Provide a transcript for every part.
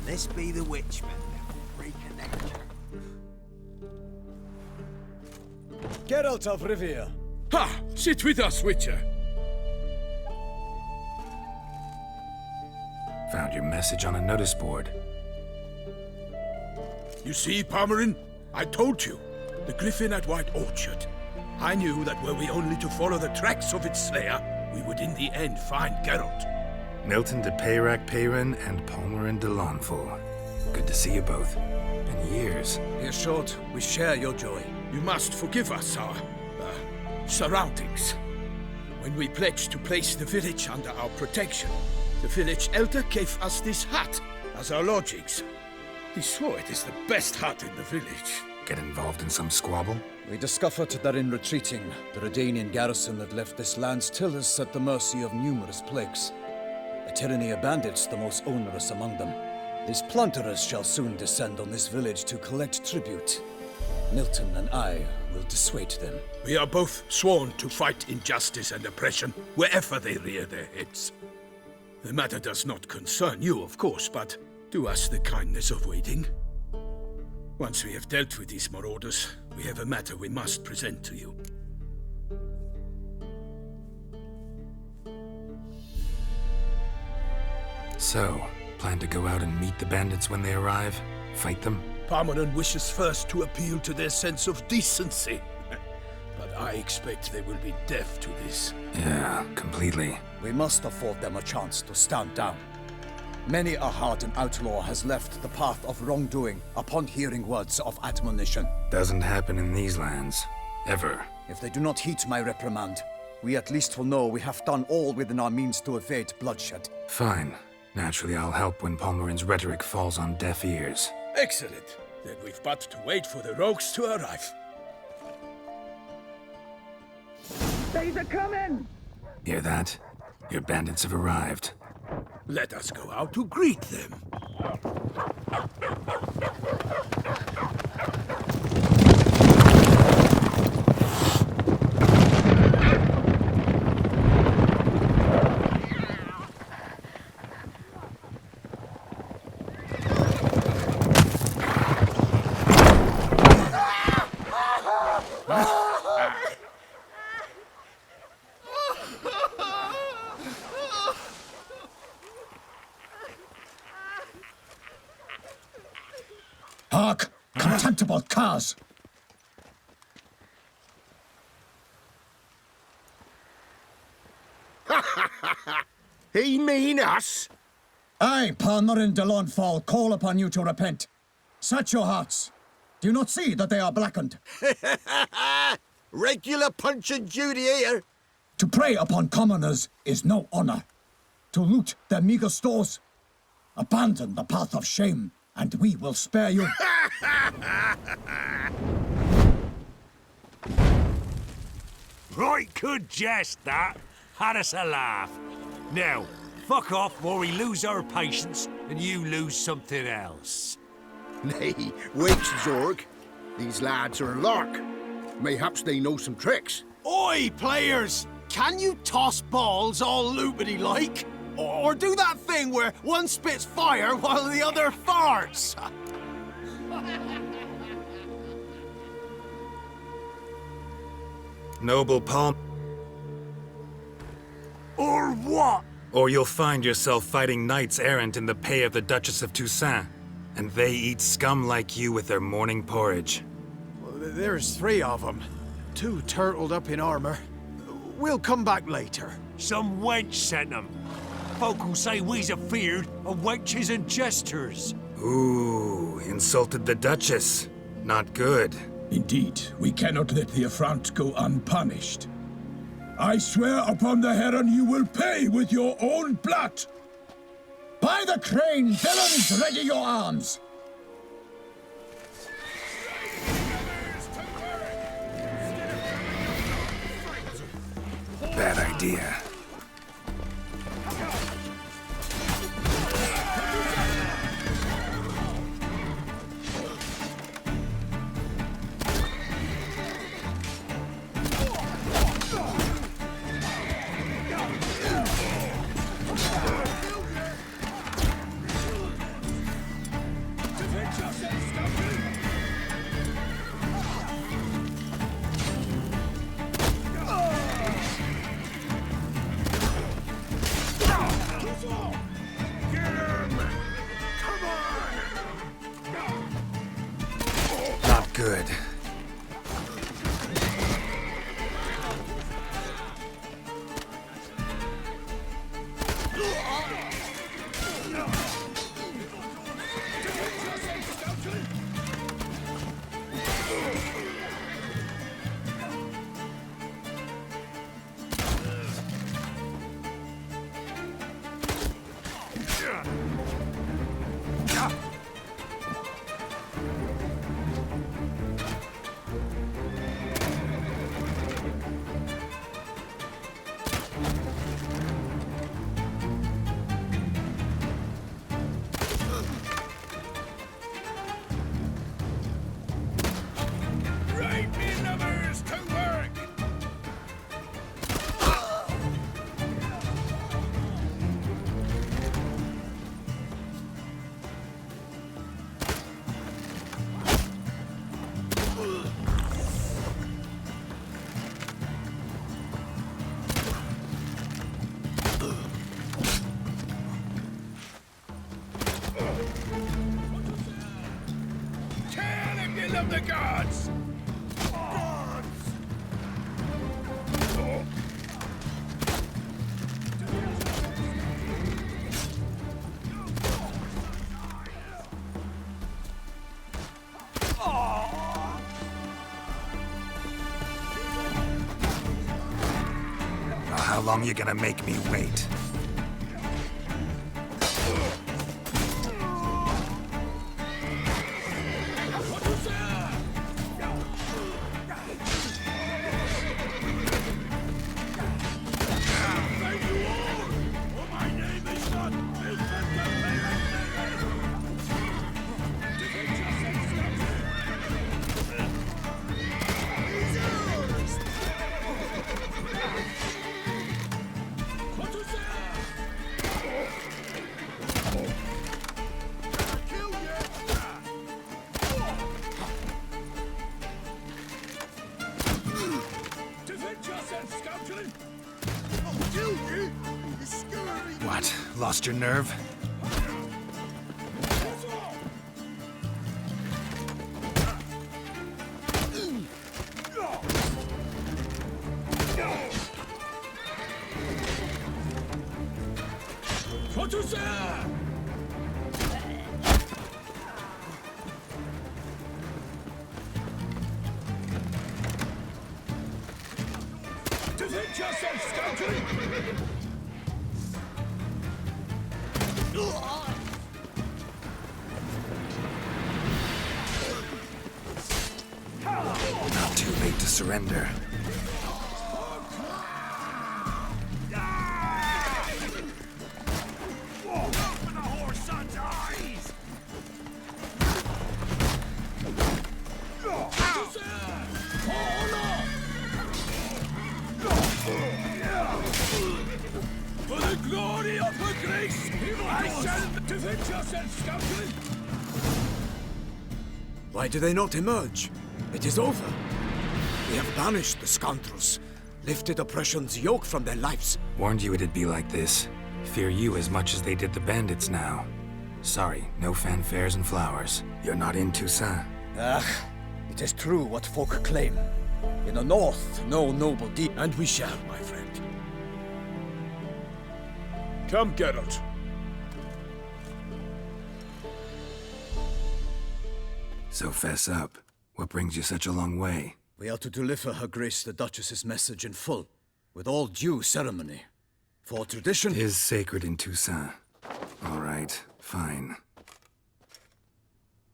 And this be the witchman that will reconnect you. Geralt of Rivia. Ha! Sit with us, Witcher. Found your message on a notice board. You see, Palmerin? I told you. The griffin at White Orchard. I knew that were we only to follow the tracks of its slayer, we would in the end find Geralt. Milton de Peyrac Peyrin and Palmerin de Launfal. Good to see you both. Been years. Hear short, we share your joy. You must forgive us our surroundings. When we pledged to place the village under our protection, the village elder gave us this hut as our lodgings. He swore it is the best hut in the village. Get involved in some squabble? We discovered that in retreating, the Redanian garrison that left this land still is at the mercy of numerous plagues. A tyranny of bandits, the most onerous among them. These plunderers shall soon descend on this village to collect tribute. Milton and I will dissuade them. We are both sworn to fight injustice and oppression wherever they rear their heads. The matter does not concern you, of course, but do us the kindness of waiting. Once we have dealt with these marauders, we have a matter we must present to you. So, plan to go out and meet the bandits when they arrive? Fight them? Palmerin wishes first to appeal to their sense of decency. But I expect they will be deaf to this. Yeah, completely. We must afford them a chance to stand down. Many a hardened outlaw has left the path of wrongdoing upon hearing words of admonition. Doesn't happen in these lands. Ever. If they do not heed my reprimand, we at least will know we have done all within our means to evade bloodshed. Fine. Naturally, I'll help when Palmerin's rhetoric falls on deaf ears. Excellent. Then we've but to wait for the rogues to arrive. They's a coming! Hear that? Your bandits have arrived. Let us go out to greet them. Hark! Contemptible curs! He mean us? I, Palmerin de Launfal, call upon you to repent. Set your hearts. Do you not see that they are blackened? Regular Punch and Judy here. To prey upon commoners is no honor. To loot their meager stores, abandon the path of shame, and we will spare you. Right good jest, that. Had us a laugh. Now, fuck off while we lose our patience and you lose something else. Nay, wait, Zorg. These lads are a lark. Mayhaps they know some tricks. Oi, players! Can you toss balls all loopity-like? Or do that thing where one spits fire while the other farts? Noble Palm... Or what? Or you'll find yourself fighting knights errant in the pay of the Duchess of Toussaint. And they eat scum like you with their morning porridge. There's 3 of them. 2 turtled up in armor. We'll come back later. Some wench sent them. Folk will say we's afeard of wenches and jesters. Ooh, insulted the Duchess. Not good. Indeed, we cannot let the affront go unpunished. I swear upon the heron you will pay with your own blood. By the crane, villains, ready your arms! Bad idea. good. Right, me lovers, to work! Tell him you love the gods! How long you gonna make me wait? What? Lost your nerve? Defend yourself, scoundrel! Not too late to surrender. Open the whore's son's eyes! For the glory of her grace, I shall defend yourself, scoundrel! Why do they not emerge? It is over. We have banished the scoundrels, lifted oppression's yoke from their lives. Warned you it'd be like this. Fear you as much as they did the bandits now. Sorry, no fanfares and flowers. You're not in Toussaint. It is true what folk claim. In the north, no noble deed. And we shall, my friend. Come, Geralt. So fess up. What brings you such a long way? We are to deliver Her Grace the Duchess's message in full, with all due ceremony. For tradition... Is sacred in Toussaint. All right, fine.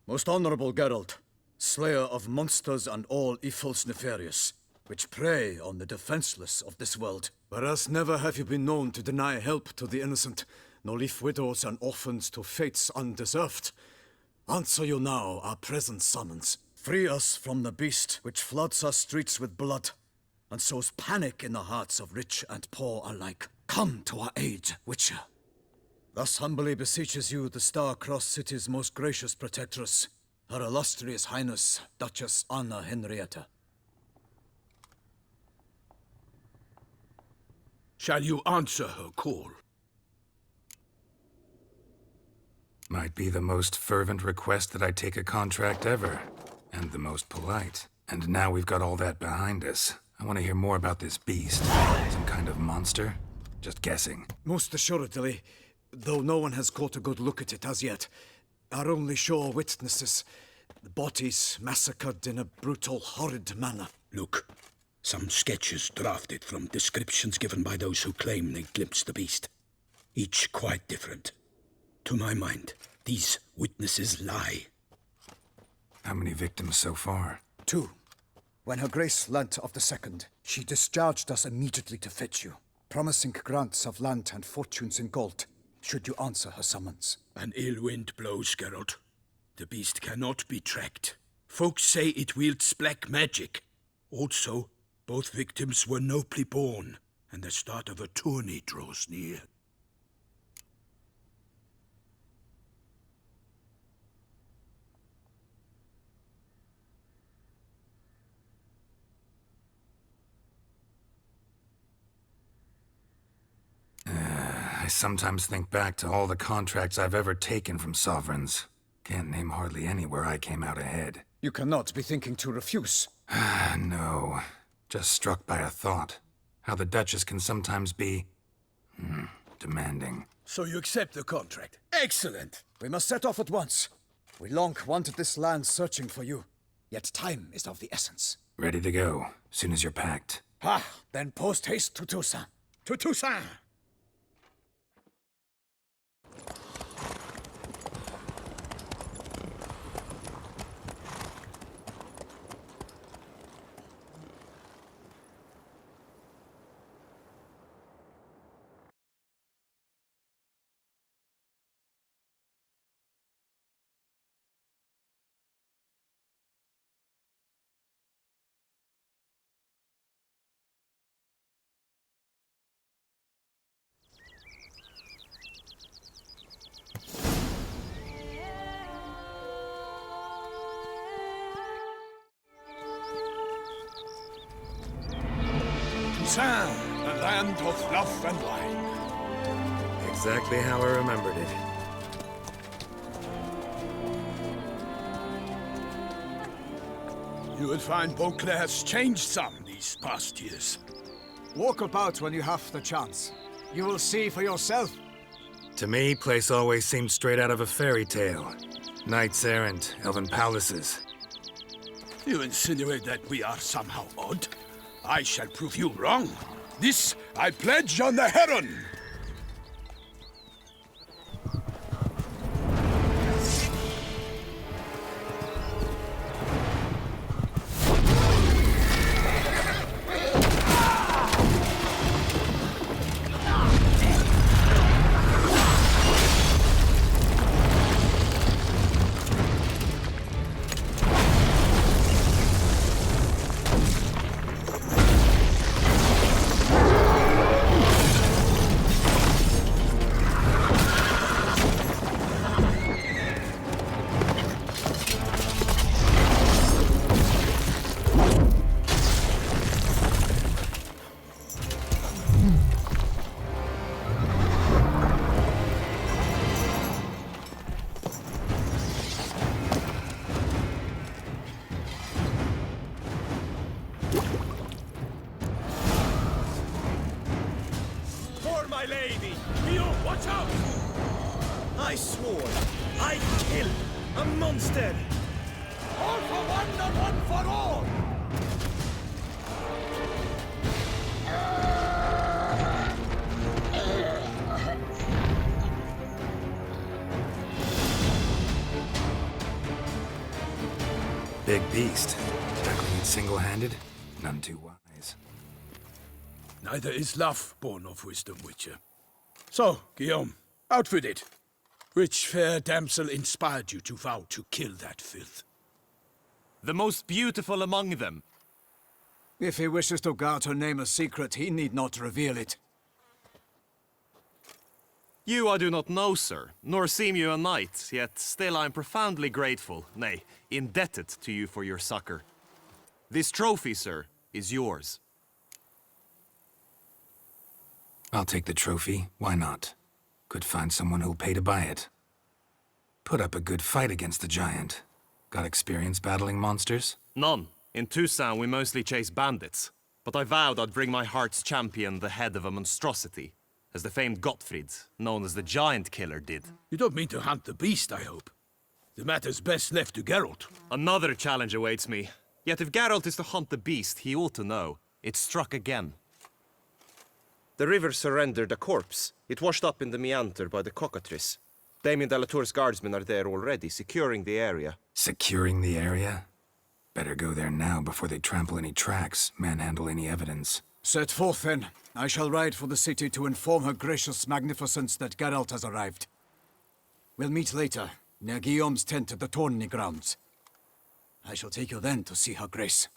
Most honorable Geralt, slayer of monsters and all evils nefarious, which prey on the defenseless of this world. Whereas never have you been known to deny help to the innocent, nor leave widows and orphans to fates undeserved. Answer you now our present summons. Free us from the beast which floods our streets with blood, and sows panic in the hearts of rich and poor alike. Come to our aid, Witcher. Thus humbly beseeches you the Star-Crossed City's most gracious protectress, Her Illustrious Highness, Duchess Anna Henrietta. Shall you answer her call? Might be the most fervent request that I take a contract ever. And the most polite. And now we've got all that behind us. I want to hear more about this beast. Some kind of monster? Just guessing. Most assuredly, though no one has caught a good look at it as yet. Our only sure witnesses, the bodies massacred in a brutal, horrid manner. Look, some sketches drafted from descriptions given by those who claim they glimpsed the beast. Each quite different. To my mind, these witnesses lie. How many victims so far? 2. When Her Grace learnt of the second, she discharged us immediately to fetch you, promising grants of land and fortunes in gold, should you answer her summons. An ill wind blows, Geralt. The beast cannot be tracked. Folks say it wields black magic. Also, both victims were nobly born, and the start of a tourney draws near. I sometimes think back to all the contracts I've ever taken from sovereigns. Can't name hardly any where I came out ahead. You cannot be thinking to refuse. No. Just struck by a thought. How the Duchess can sometimes be... demanding. So you accept the contract? Excellent! We must set off at once. We long wanted this land searching for you. Yet time is of the essence. Ready to go, soon as you're packed. Then post haste to Toussaint. To Toussaint! Toussaint, the land of love and wine. Exactly how I remembered it. You will find Beauclair has changed some these past years. Walk about when you have the chance. You will see for yourself. To me, place always seemed straight out of a fairy tale. Knights errant, elven palaces. You insinuate that we are somehow odd? I shall prove you wrong. This I pledge on the Heron! I swore I'd kill a monster! All for one and one for all! Big beast. Tackling it single-handed? None too wise. Neither is love born of wisdom, Witcher. So, Guillaume, outfitted. Which fair damsel inspired you to vow to kill that filth? The most beautiful among them. If he wishes to guard her name a secret, he need not reveal it. You I do not know, sir, nor seem you a knight, yet still I am profoundly grateful, nay, indebted to you for your succor. This trophy, sir, is yours. I'll take the trophy. Why not? Could find someone who'll pay to buy it. Put up a good fight against the giant. Got experience battling monsters? None. In Toussaint, we mostly chase bandits. But I vowed I'd bring my heart's champion the head of a monstrosity, as the famed Gottfried, known as the Giant Killer, did. You don't mean to hunt the beast, I hope. The matter's best left to Geralt. Another challenge awaits me. Yet if Geralt is to hunt the beast, he ought to know. It struck again. The river surrendered a corpse. It washed up in the meander by the cockatrice. Damien de la Tour's guardsmen are there already, securing the area. Securing the area? Better go there now before they trample any tracks, manhandle any evidence. Set forth, then. I shall ride for the city to inform her gracious magnificence that Geralt has arrived. We'll meet later, near Guillaume's tent at the tourney grounds. I shall take you then to see her grace.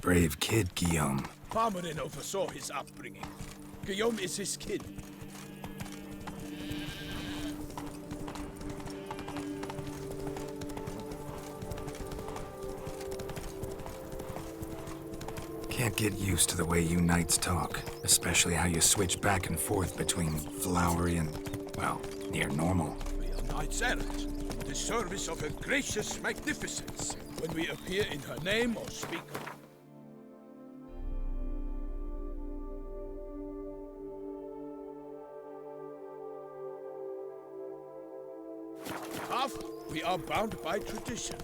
Brave kid, Guillaume. Parmanin oversaw his upbringing. Guillaume is his kid. Can't get used to the way you knights talk, especially how you switch back and forth between flowery and, well, near normal. We are knights errant, in the service of her gracious magnificence, when we appear in her name or speak of her. We are bound by tradition.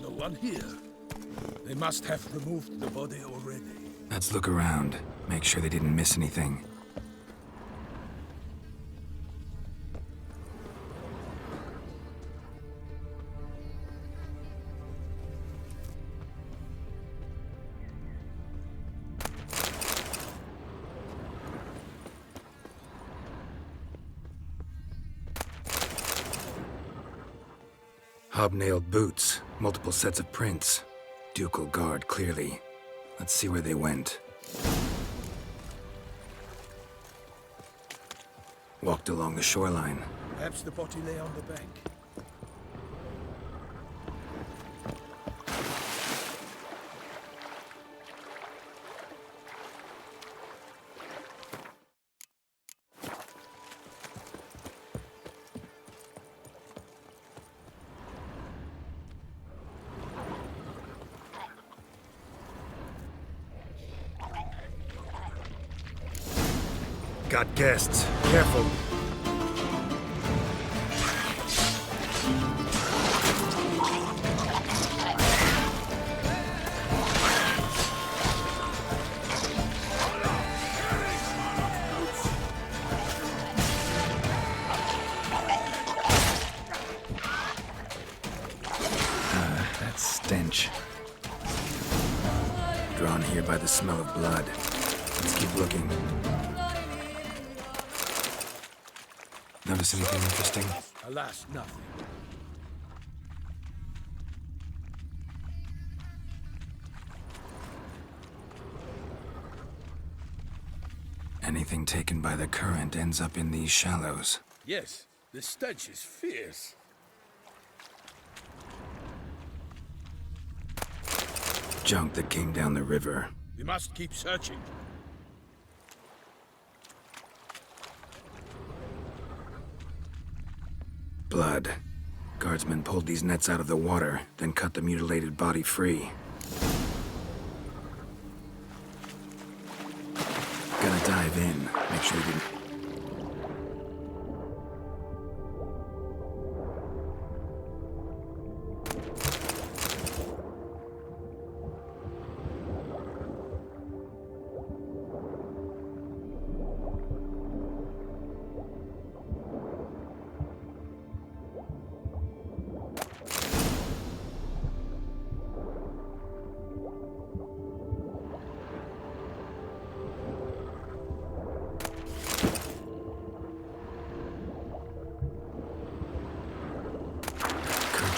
No one here. They must have removed the body already. Let's look around. Make sure they didn't miss anything. Hobnailed boots, multiple sets of prints. Ducal guard, clearly. Let's see where they went. Walked along the shoreline. Perhaps the body lay on the bank. Got guests. Careful. That stench. Drawn here by the smell of blood. Let's keep looking. Notice anything interesting? Alas, nothing. Anything taken by the current ends up in these shallows. Yes, the stench is fierce. Junk that came down the river. We must keep searching. Blood. Guardsmen pulled these nets out of the water, then cut the mutilated body free. Gotta dive in. Make sure we didn't...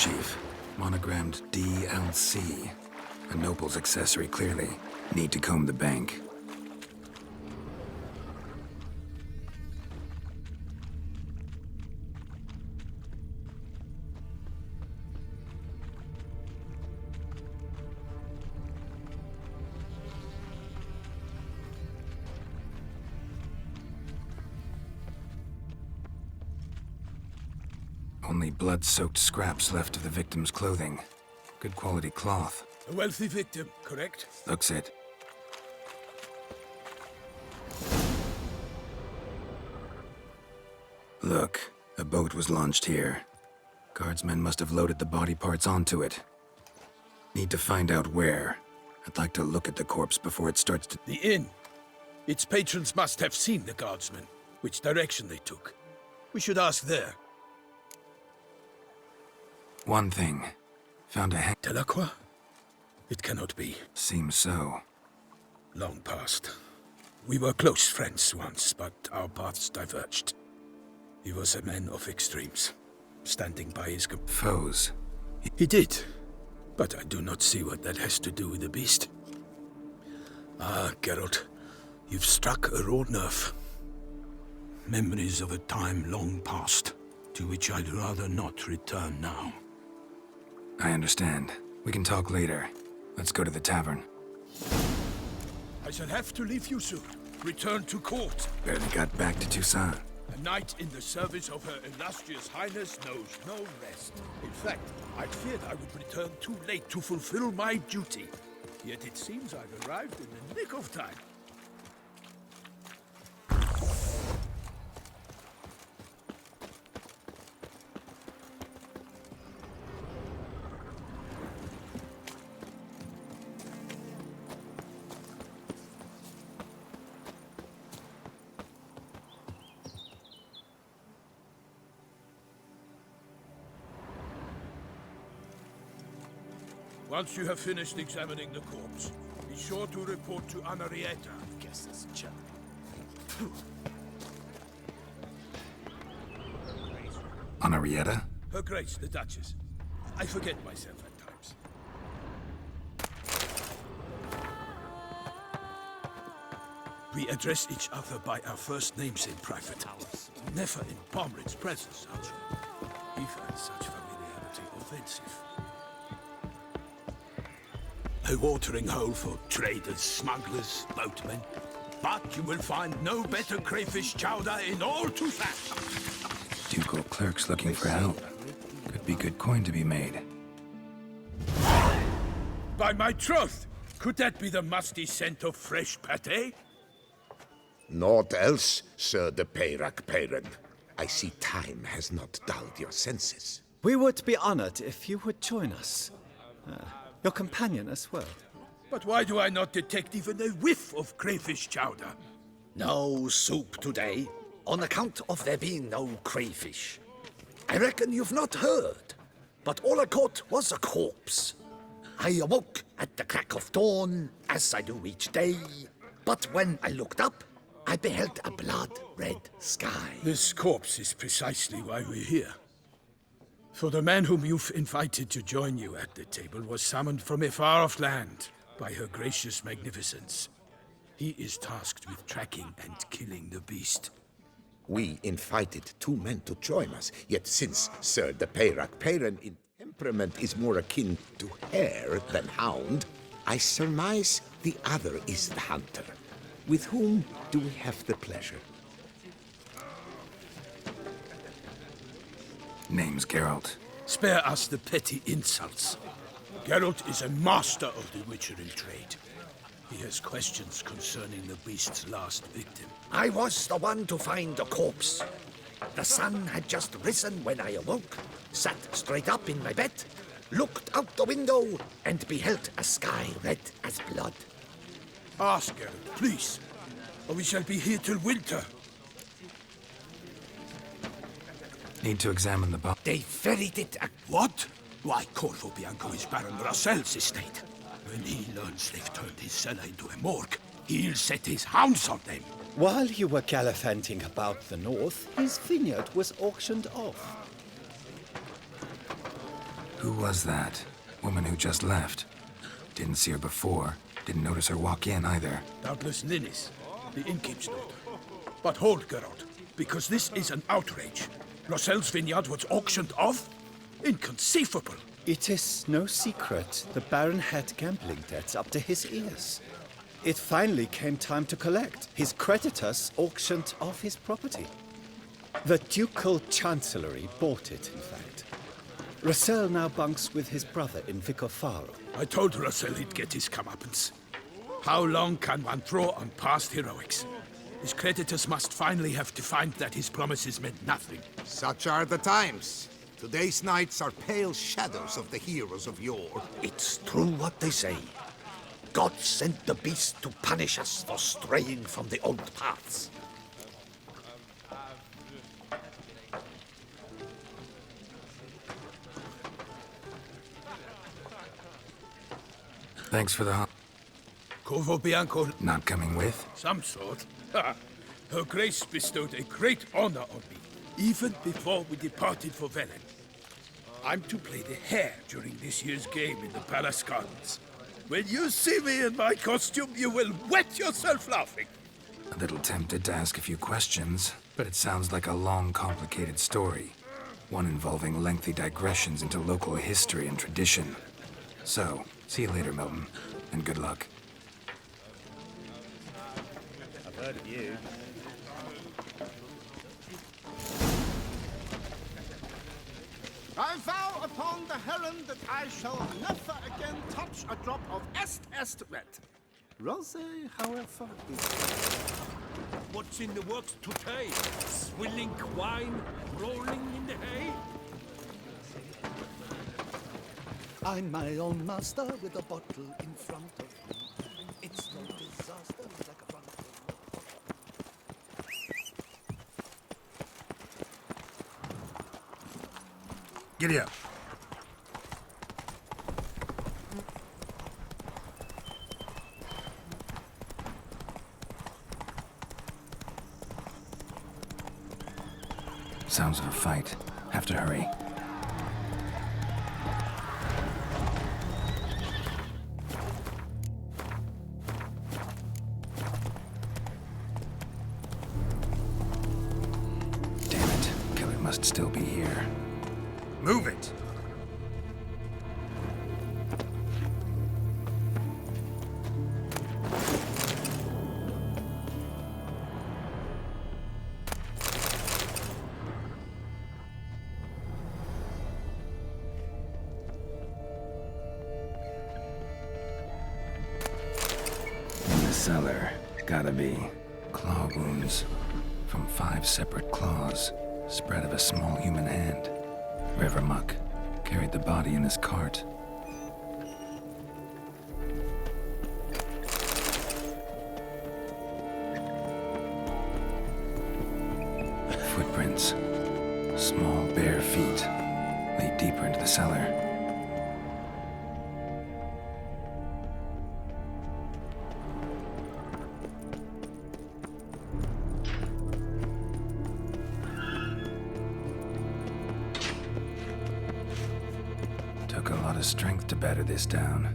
handkerchief. Monogrammed DLC. A noble's accessory, clearly. Need to comb the bank. Only blood-soaked scraps left of the victim's clothing. Good quality cloth. A wealthy victim, correct? Looks it. Look, a boat was launched here. Guardsmen must have loaded the body parts onto it. Need to find out where. I'd like to look at the corpse before it starts to... The inn. Its patrons must have seen the guardsmen, which direction they took. We should ask there. One thing. Found a Delacroix? It cannot be. Seems so. Long past. We were close friends once, but our paths diverged. He was a man of extremes, standing by his... Foes. He did, but I do not see what that has to do with the beast. Ah, Geralt, you've struck a raw nerve. Memories of a time long past, to which I'd rather not return now. I understand. We can talk later. Let's go to the tavern. I shall have to leave you soon. Return to court. Barely got back to Toussaint. A knight in the service of Her Illustrious Highness knows no rest. In fact, I feared I would return too late to fulfill my duty. Yet it seems I've arrived in the nick of time. Once you have finished examining the corpse, be sure to report to Henrietta. Guess this chap. Henrietta? Her Grace, the Duchess. I forget myself at times. We address each other by our first names in private hours. Never in Pomred's presence, actually. He finds such familiarity offensive. A watering hole for traders, smugglers, boatmen. But you will find no better crayfish chowder in all Toussaint. Ducal clerks looking for help. Could be good coin to be made. By my troth! Could that be the musty scent of fresh pâté? Naught else, Sir de Peyrac-Peyran. I see time has not dulled your senses. We would be honored if you would join us. Your companion as well. But why do I not detect even a whiff of crayfish chowder? No soup today, on account of there being no crayfish. I reckon you've not heard, but all I caught was a corpse. I awoke at the crack of dawn, as I do each day, but when I looked up, I beheld a blood-red sky. This corpse is precisely why we're here. For the man whom you've invited to join you at the table was summoned from a far-off land by her gracious magnificence. He is tasked with tracking and killing the beast. We invited 2 men to join us, yet since Sir de Peyrac-Peyran in temperament is more akin to hare than hound, I surmise the other is the hunter. With whom do we have the pleasure? Name's Geralt. Spare us the petty insults. Geralt is a master of the witchery trade. He has questions concerning the beast's last victim. I was the one to find the corpse. The sun had just risen when I awoke, sat straight up in my bed, looked out the window, and beheld a sky red as blood. Ask Geralt, please, or we shall be here till winter. Need to examine the body. They ferried it. What? Why, Corvo Bianco is Baron Russell's estate. When he learns they've turned his cellar into a morgue, he'll set his hounds on them. While you were gallivanting about the north, his vineyard was auctioned off. Who was that? Woman who just left. Didn't see her before. Didn't notice her walk in either. Doubtless Linnis, the innkeep's daughter. But hold, Geralt, because this is an outrage. Rossel's vineyard was auctioned off? Inconceivable. It is no secret the Baron had gambling debts up to his ears. It finally came time to collect. His creditors auctioned off his property. The Ducal Chancellery bought it, in fact. Rossel now bunks with his brother in Vicofaro. I told Rossel he'd get his comeuppance. How long can one throw on past heroics? His creditors must finally have to find that his promises meant nothing. Such are the times. Today's knights are pale shadows of the heroes of yore. It's true what they say. God sent the beast to punish us for straying from the old paths. Thanks for the Corvo Bianco, Not coming with? some sort. Ha! Her Grace bestowed a great honor on me, even before we departed for Velen. I'm to play the hare during this year's game in the Palace Gardens. When you see me in my costume, you will wet yourself laughing. A little tempted to ask a few questions, but it sounds like a long, complicated story. One involving lengthy digressions into local history and tradition. So, see you later, Milton, and good luck. I've heard of you. I vow upon the heron that I shall never again touch a drop of est red. Rosé, however, is... What's in the works today? Swilling wine, rolling in the hay? I'm my own master with a bottle in front of me. It's no disaster, it's like a front. Giddy up. Sounds of a fight. Have to hurry. Damn it. Killer must still be here. Move it! In the cellar. Gotta be. Claw wounds. From 5 separate claws. Spread of a small human hand. River Muck carried the body in his cart. Footprints. Small bare feet lead deeper into the cellar. Took a lot of strength to batter this down.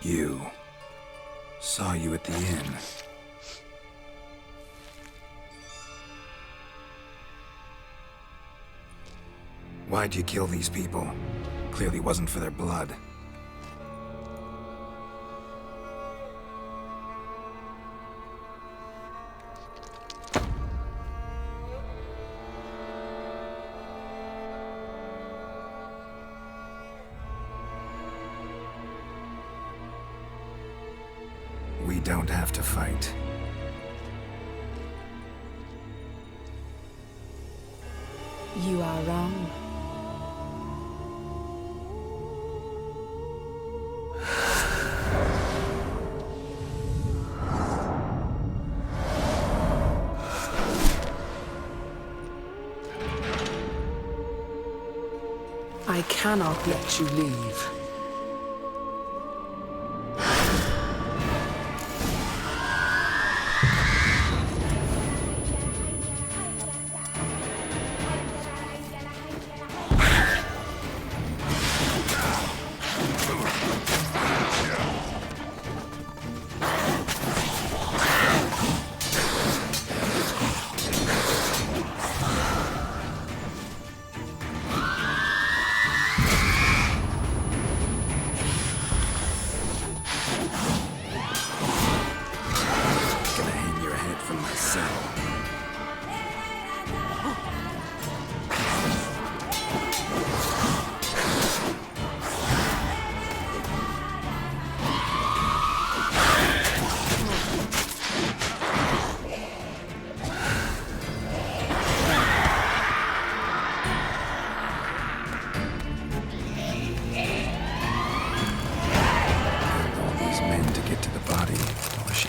You. Saw you at the inn. Why'd you kill these people? Clearly wasn't for their blood. We don't have to fight. You are wrong. I cannot let you leave.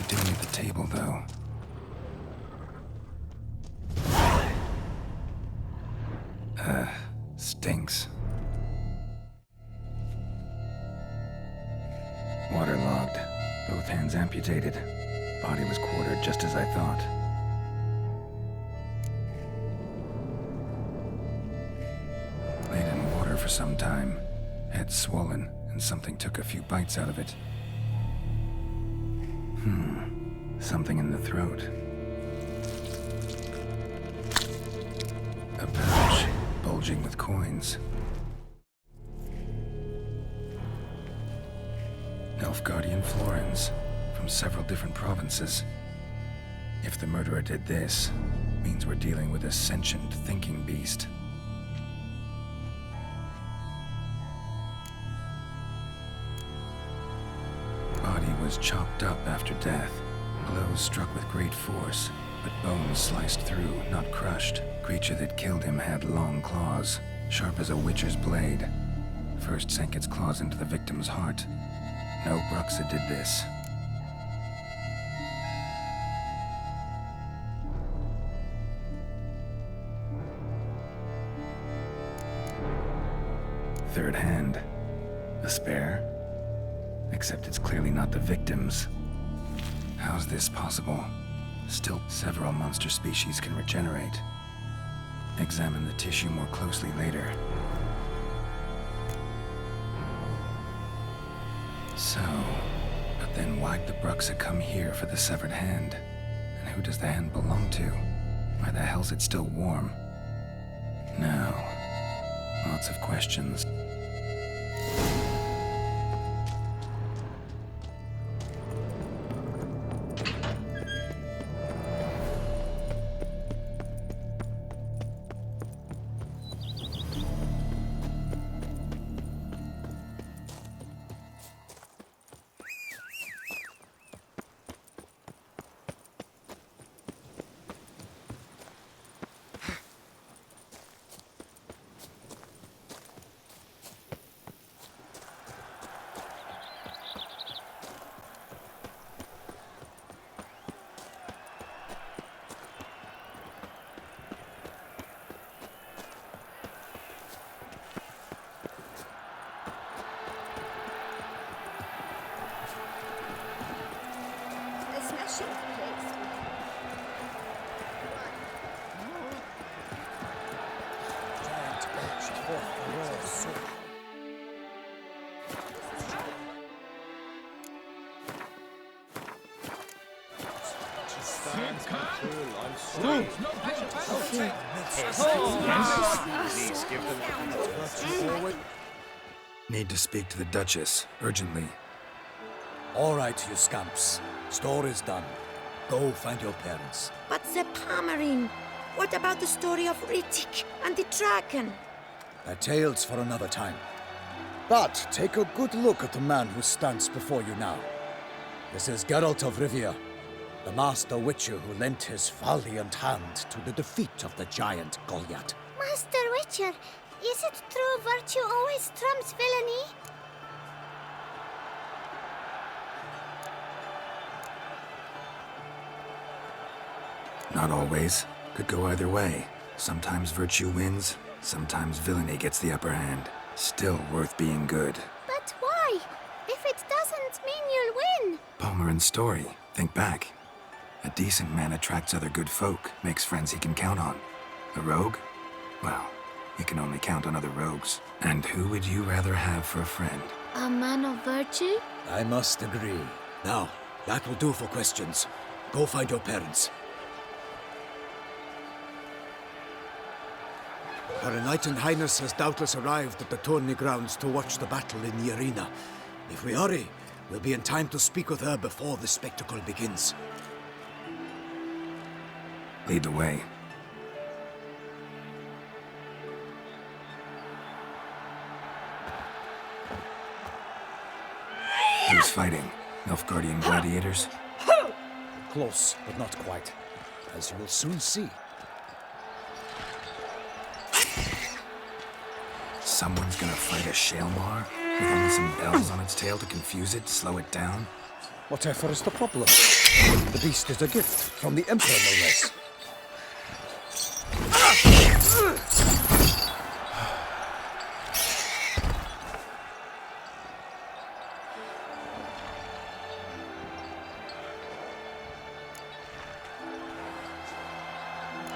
doing at the table, though? Stinks. Waterlogged. Both hands amputated. Body was quartered just as I thought. Laid in water for some time. Head swollen, and something took a few bites out of it. Something in the throat. A pouch, bulging with coins. Nilfgaardian florins, from several different provinces. If the murderer did this, means we're dealing with a sentient thinking beast. Body was chopped up after death. Blows struck with great force, but bones sliced through, not crushed. Creature that killed him had long claws, sharp as a witcher's blade. First sank its claws into the victim's heart. No Bruxa did this. Third hand. A spare? Except it's clearly not the victim's. How's this possible? Still, several monster species can regenerate. Examine the tissue more closely later. So, but then why'd the Bruxa come here for the severed hand? And who does the hand belong to? Why the hell's it still warm? Now, lots of questions. Need to speak to the Duchess, urgently. All right, you scamps. Store is done. Go find your parents. But the Pomerine, what about the story of Rittik and the dragon? They're tales for another time. But take a good look at the man who stands before you now. This is Geralt of Rivia, the master witcher who lent his valiant hand to the defeat of the giant Goliath. Master Witcher, is it true virtue always trumps villainy? Not always. Could go either way. Sometimes virtue wins, sometimes villainy gets the upper hand. Still worth being good. But why? If it doesn't mean you'll win. Pomerin's story. Think back. A decent man attracts other good folk, makes friends he can count on. A rogue? Well, he can only count on other rogues. And who would you rather have for a friend? A man of virtue? I must agree. Now, that will do for questions. Go find your parents. Her Enlightened Highness has doubtless arrived at the tourney grounds to watch the battle in the arena. If we hurry, we'll be in time to speak with her before the spectacle begins. Lead the way. Who's fighting? Nilfgaardian gladiators? Close, but not quite. As you will soon see. Someone's gonna fight a Shaelmar? With only some bells on its tail to confuse it, slow it down? Whatever is the problem? The beast is a gift from the Emperor, no less.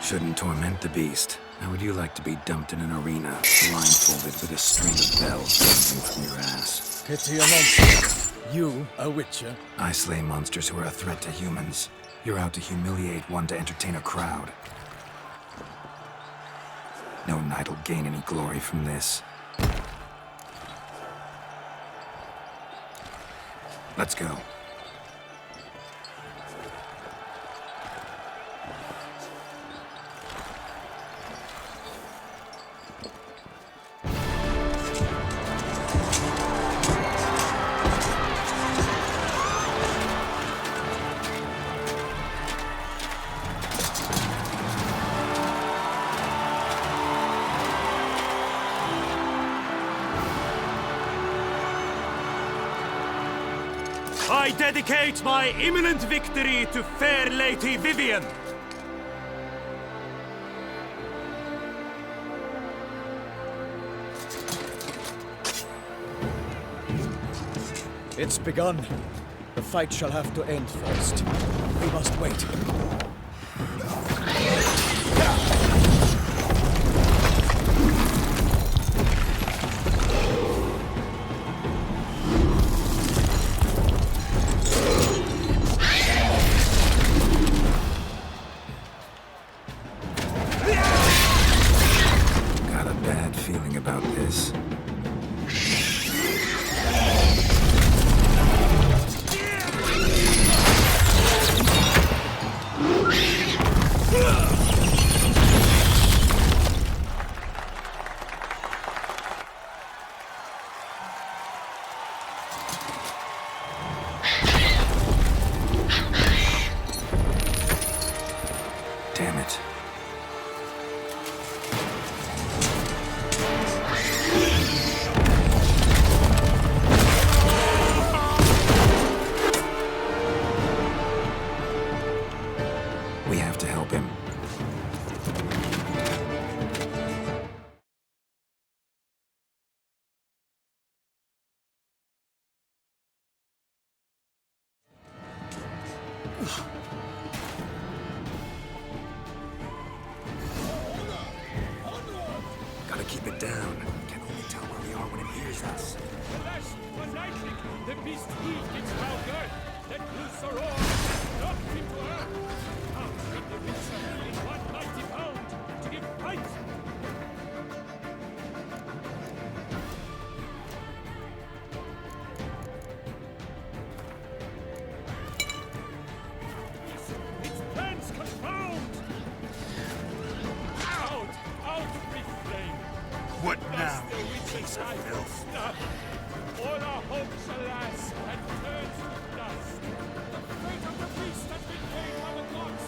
Shouldn't torment the beast. How would you like to be dumped in an arena, blindfolded with a string of bells dangling from your ass? Pity a monster. You, a witcher? I slay monsters who are a threat to humans. You're out to humiliate one to entertain a crowd. No knight will gain any glory from this. Let's go. I dedicate my imminent victory to fair Lady Vivian. It's begun. The fight shall have to end first. We must wait. Got a bad feeling about this. Damn it. We have to help him. Gotta keep it down. Can only tell where we are when it hears us. The beast heaved its foul girth, let loose the roar, knocked into earth. Now take the winds of healing 190 pound to give fight. Its plans confound. Out with flame. What now? Piece of filth. All our hopes, alas, had turned to dust. The fate of the beast has been paid by the gods.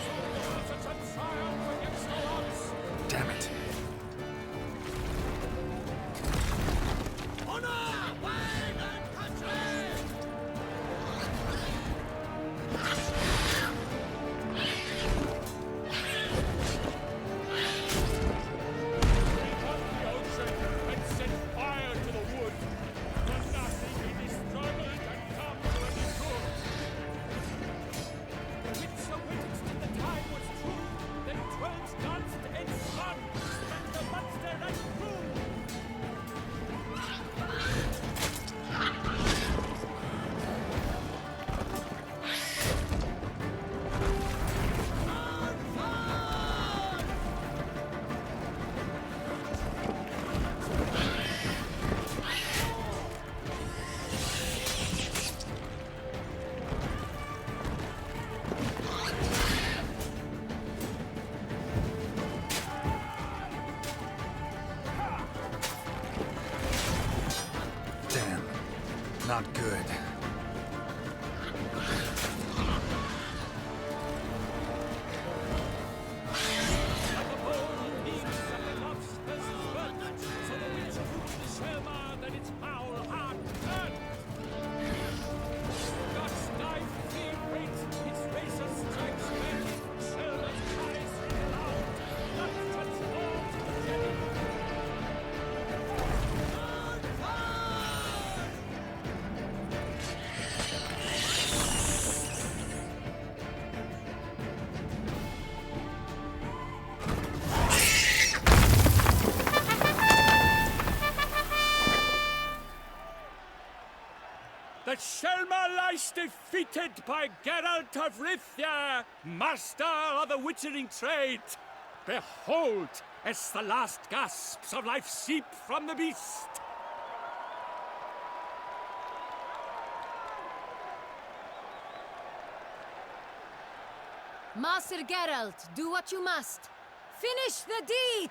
So was it a triumph against the odds. Damn it. Honor, wine, and country! Damn. Not good. that Selma lies defeated by Geralt of Rivia, master of the witchering trade. Behold, as the last gasps of life seep from the beast. Master Geralt, do what you must. Finish the deed!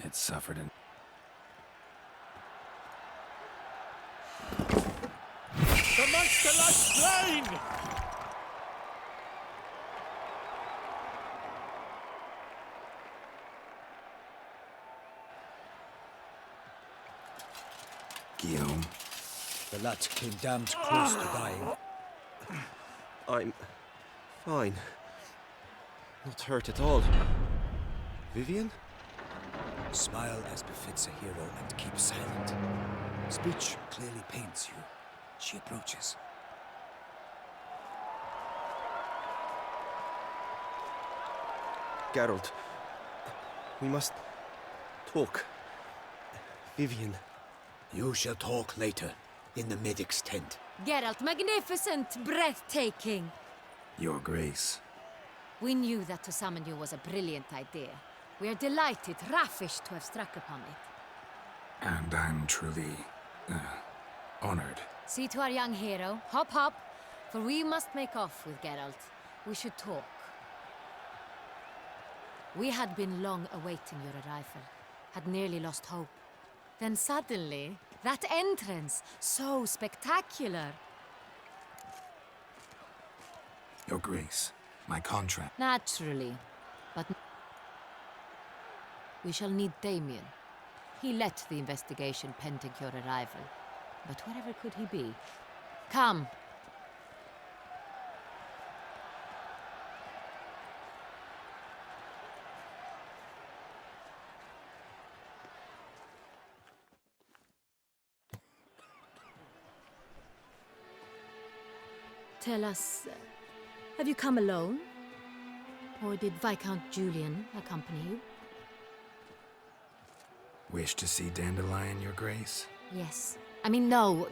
It suffered an... The monster lies slain! Guillaume. The lad came damned close to dying. I'm fine. Not hurt at all. Vivian? Smile as befits a hero and keep silent. Speech clearly pains you. She approaches. Geralt, we must talk. Vivian. You shall talk later, in the medic's tent. Geralt, magnificent, breathtaking. Your Grace. We knew that to summon you was a brilliant idea. We are delighted, ravished to have struck upon it. And I'm truly... honored. See to our young hero. Hop, hop. For we must make off with Geralt. We should talk. We had been long awaiting your arrival. Had nearly lost hope. Then suddenly, that entrance, so spectacular. Your Grace, my contract. Naturally. But we shall need Damien. He led the investigation pending your arrival. But wherever could he be? Come. Tell us, have you come alone? Or did Viscount Julian accompany you? Wish to see Dandelion, Your Grace? Yes. I mean, no.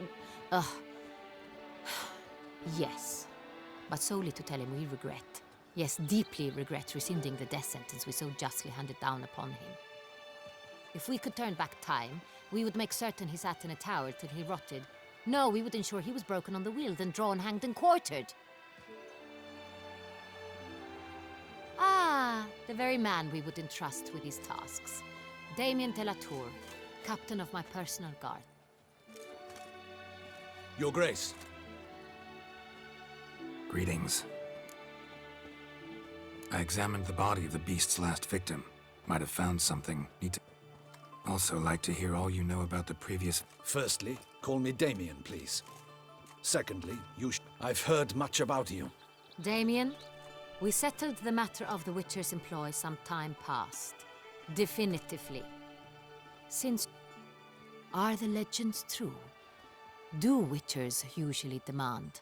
Yes. But solely to tell him we regret. Yes, deeply regret rescinding the death sentence we so justly handed down upon him. If we could turn back time, we would make certain he sat in a tower till he rotted. No, we would ensure he was broken on the wheel, then drawn, hanged, and quartered. Ah, the very man we would entrust with these tasks. Damien de la Tour, captain of my personal guard. Your Grace. Greetings. I examined the body of the beast's last victim. Might have found something. Need to... Also like to hear all you know about the previous... Firstly, call me Damien, please. Secondly, I've heard much about you. Damien, we settled the matter of the Witcher's employ some time past. Definitively. Since... Are the legends true? Do Witchers usually demand...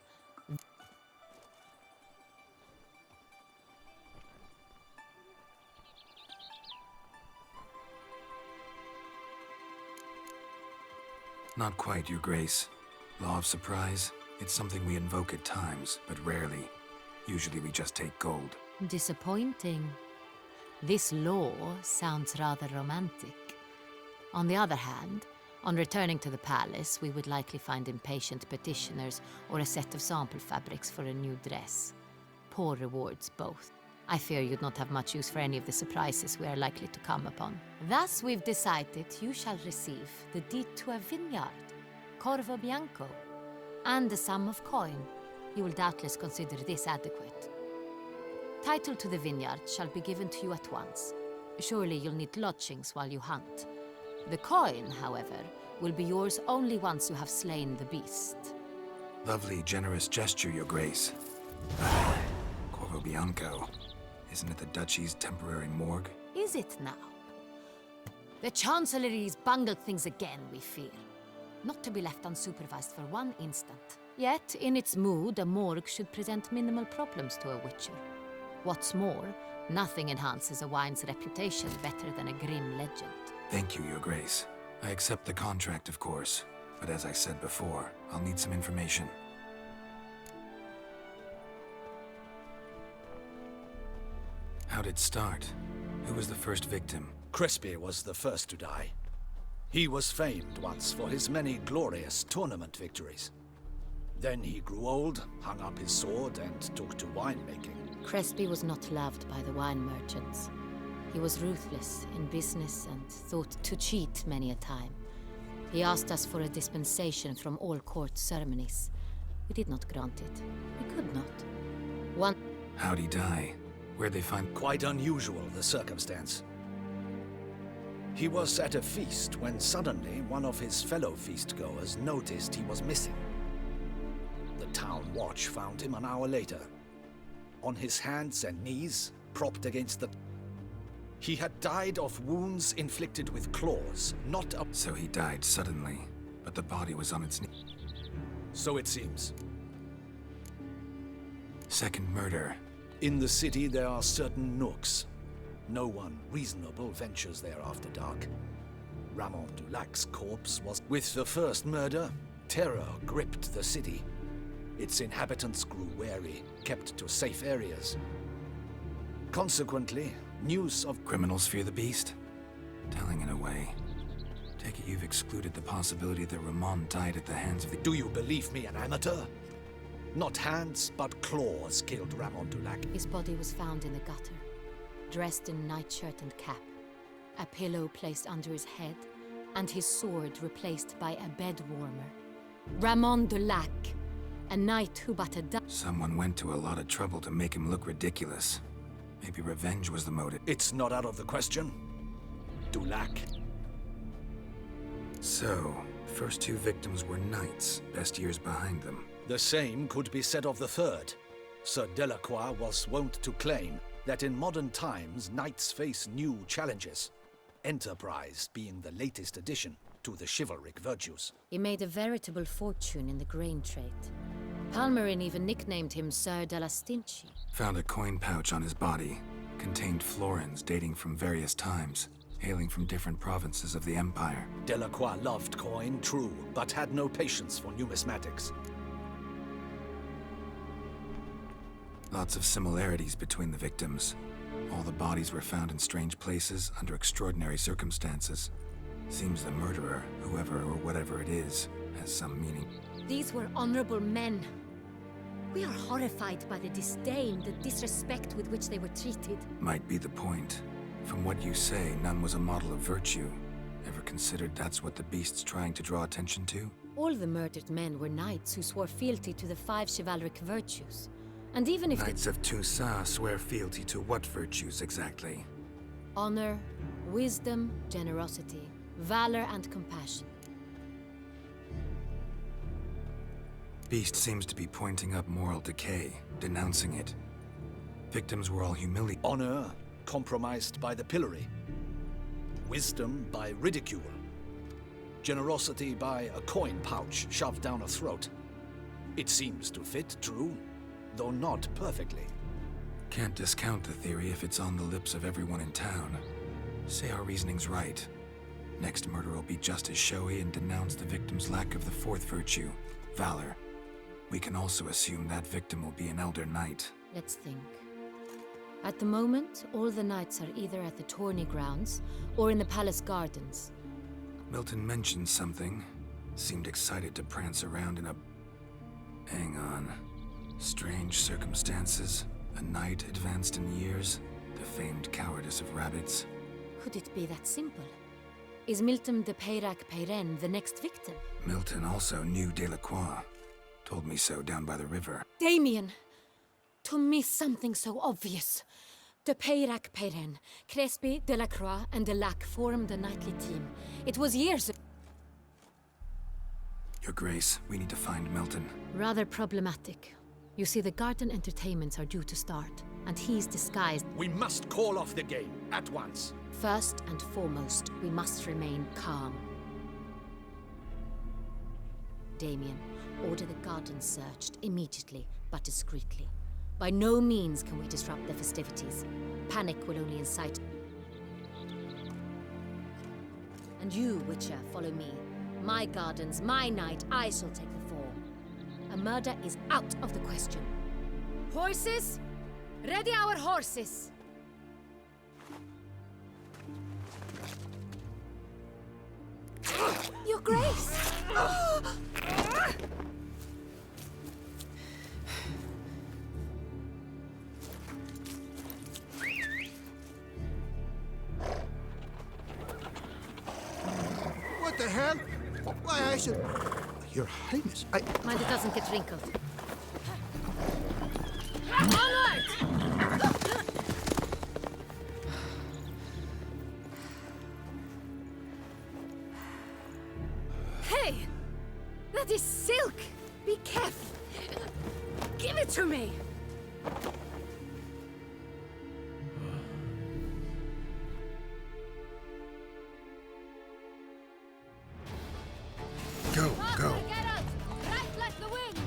Not quite, Your Grace. Law of surprise, it's something we invoke at times, but rarely. Usually we just take gold. Disappointing. This law sounds rather romantic. On the other hand, on returning to the palace, we would likely find impatient petitioners or a set of sample fabrics for a new dress. Poor rewards, both. I fear you'd not have much use for any of the surprises we are likely to come upon. Thus, we've decided you shall receive the deed to a vineyard, Corvo Bianco, and a sum of coin. You will doubtless consider this adequate. Title to the vineyard shall be given to you at once. Surely you'll need lodgings while you hunt. The coin, however, will be yours only once you have slain the beast. Lovely, generous gesture, Your Grace. Corvo Bianco. Isn't it the Duchy's temporary morgue? Is it now? The Chancellery's bungled things again, we fear. Not to be left unsupervised for one instant. Yet, in its mood, a morgue should present minimal problems to a Witcher. What's more, Nothing enhances a wine's reputation better than a grim legend. Thank you, Your Grace. I accept the contract, of course. But as I said before, I'll need some information. How'd it start? Who was the first victim? Crespi was the first to die. He was famed once for his many glorious tournament victories. Then he grew old, hung up his sword, and took to winemaking. Crespi was not loved by the wine merchants. He was ruthless in business and thought to cheat many a time. He asked us for a dispensation from all court ceremonies. We did not grant it. We could not. How'd he die? Where'd they find... Quite unusual, the circumstance. He was at a feast when suddenly one of his fellow feastgoers noticed he was missing. The town watch found him an hour later. On his hands and knees, propped against the... He had died of wounds inflicted with claws, not up... So he died suddenly, but the body was on its knees. So it seems. Second murder. In the city there are certain nooks. No one reasonable ventures there after dark. Ramon Dulac's corpse was... With the first murder, terror gripped the city. Its inhabitants grew wary, kept to safe areas. Consequently, news of... Criminals fear the beast? Telling in a way. Take it you've excluded the possibility that Ramon died at the hands of the... Do you believe me an amateur? Not hands, but claws killed Ramon Dulac. His body was found in the gutter, dressed in nightshirt and cap, a pillow placed under his head, and his sword replaced by a bed warmer. Ramon Dulac, a knight who but a... Someone went to a lot of trouble to make him look ridiculous. Maybe revenge was the motive. It's not out of the question. Dulac. So, first two victims were knights, best years behind them. The same could be said of the third. Sir Delacroix was wont to claim that in modern times knights face new challenges, enterprise being the latest addition to the chivalric virtues. He made a veritable fortune in the grain trade. Palmerin even nicknamed him Sir de la Stinchi. Found a coin pouch on his body. Contained florins dating from various times, hailing from different provinces of the Empire. Delacroix loved coin, true, but had no patience for numismatics. Lots of similarities between the victims. All the bodies were found in strange places under extraordinary circumstances. Seems the murderer, whoever or whatever it is, has some meaning. These were honorable men. We are horrified by the disdain, the disrespect with which they were treated. Might be the point. From what you say, none was a model of virtue. Ever considered that's what the beast's trying to draw attention to? All the murdered men were knights who swore fealty to the 5 chivalric virtues. And even if Knights of Toussaint swear fealty to what virtues exactly? honor, wisdom, generosity, valor, and compassion. Beast seems to be pointing up moral decay, denouncing it. Victims were all humiliated. Honor compromised by the pillory. Wisdom by ridicule. Generosity by a coin pouch shoved down a throat. It seems to fit, true, though not perfectly. Can't discount the theory if it's on the lips of everyone in town. Say our reasoning's right. Next murder will be just as showy and denounce the victim's lack of the fourth virtue, valor. We can also assume that victim will be an elder knight. Let's think. At the moment, all the knights are either at the tourney grounds or in the palace gardens. Milton mentioned something. Seemed excited to prance around in a... Hang on. Strange circumstances. A knight advanced in years. The famed cowardice of rabbits. Could it be that simple? Is Milton de Peyrac-Peyren the next victim? Milton also knew Delacroix. Told me so down by the river. Damien! To miss something so obvious. De Peyrac-Peyren, Crespi, Delacroix, and Delac formed a knightly team. It was years ago. Your Grace, we need to find Milton. Rather problematic. You see, the garden entertainments are due to start, and he's disguised. We must call off the game, at once. First and foremost, we must remain calm. Damien, order the garden searched immediately, but discreetly. By no means can we disrupt the festivities. Panic will only incite. And you, Witcher, follow me. My gardens, my night, I shall take the fall. A murder is out of the question. Horses? Ready our horses! Your Grace! What the hell? Why, I should... Your Highness, Mind it doesn't get wrinkled. Onward! Hey! That is silk! Be careful! Give it to me! Go, go. Right like the wind!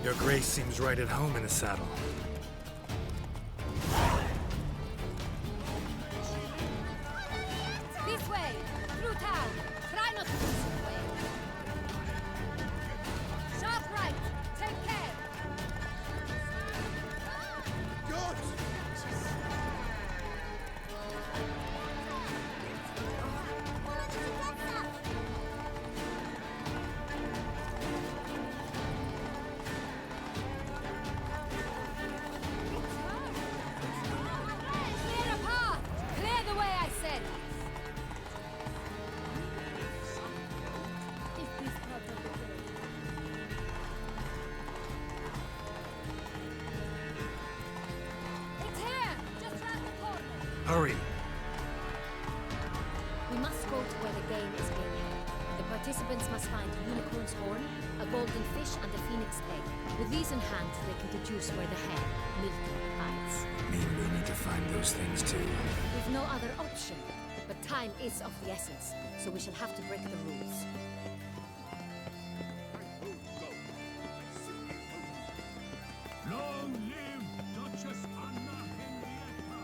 Your Grace seems right at home in the saddle. This way! Through town! Try not to miss the way! Sharp right! Take care! Good! Clear a path! Clear the way, I said! It's here! Just round the corner! Hurry. We must go to where the game is being held. The participants must find a unicorn's horn, a golden fish, and a phoenix egg. With these in hand, they can deduce where the hare, Milton, hides. Mean we need to find those things too. We've no other option. But time is of the essence, so we shall have to break the rules. Long live Duchess Anna Henrietta!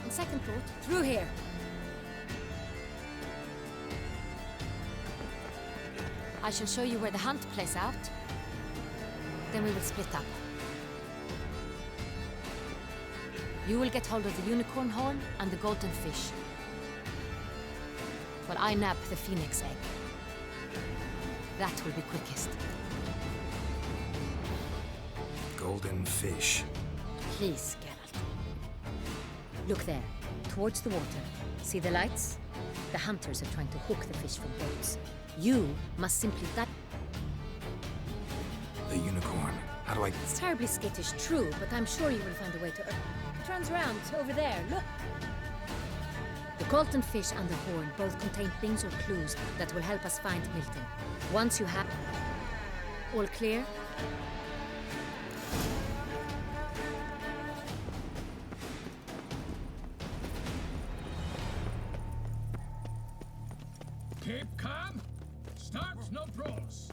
On second thought, through here. I shall show you where the hunt plays out. Then we will split up. You will get hold of the unicorn horn and the golden fish, while I nab the phoenix egg. That will be quickest. Golden fish. Please, Geralt. Look there, towards the water. See the lights? The hunters are trying to hook the fish from boats. You must simply The unicorn. How do I... It's terribly skittish, true, but I'm sure you will find a way to... It runs round, over there, look. The golden fish and the horn both contain things or clues that will help us find Milton. Once you have... All clear? Keep calm. Start no brawls.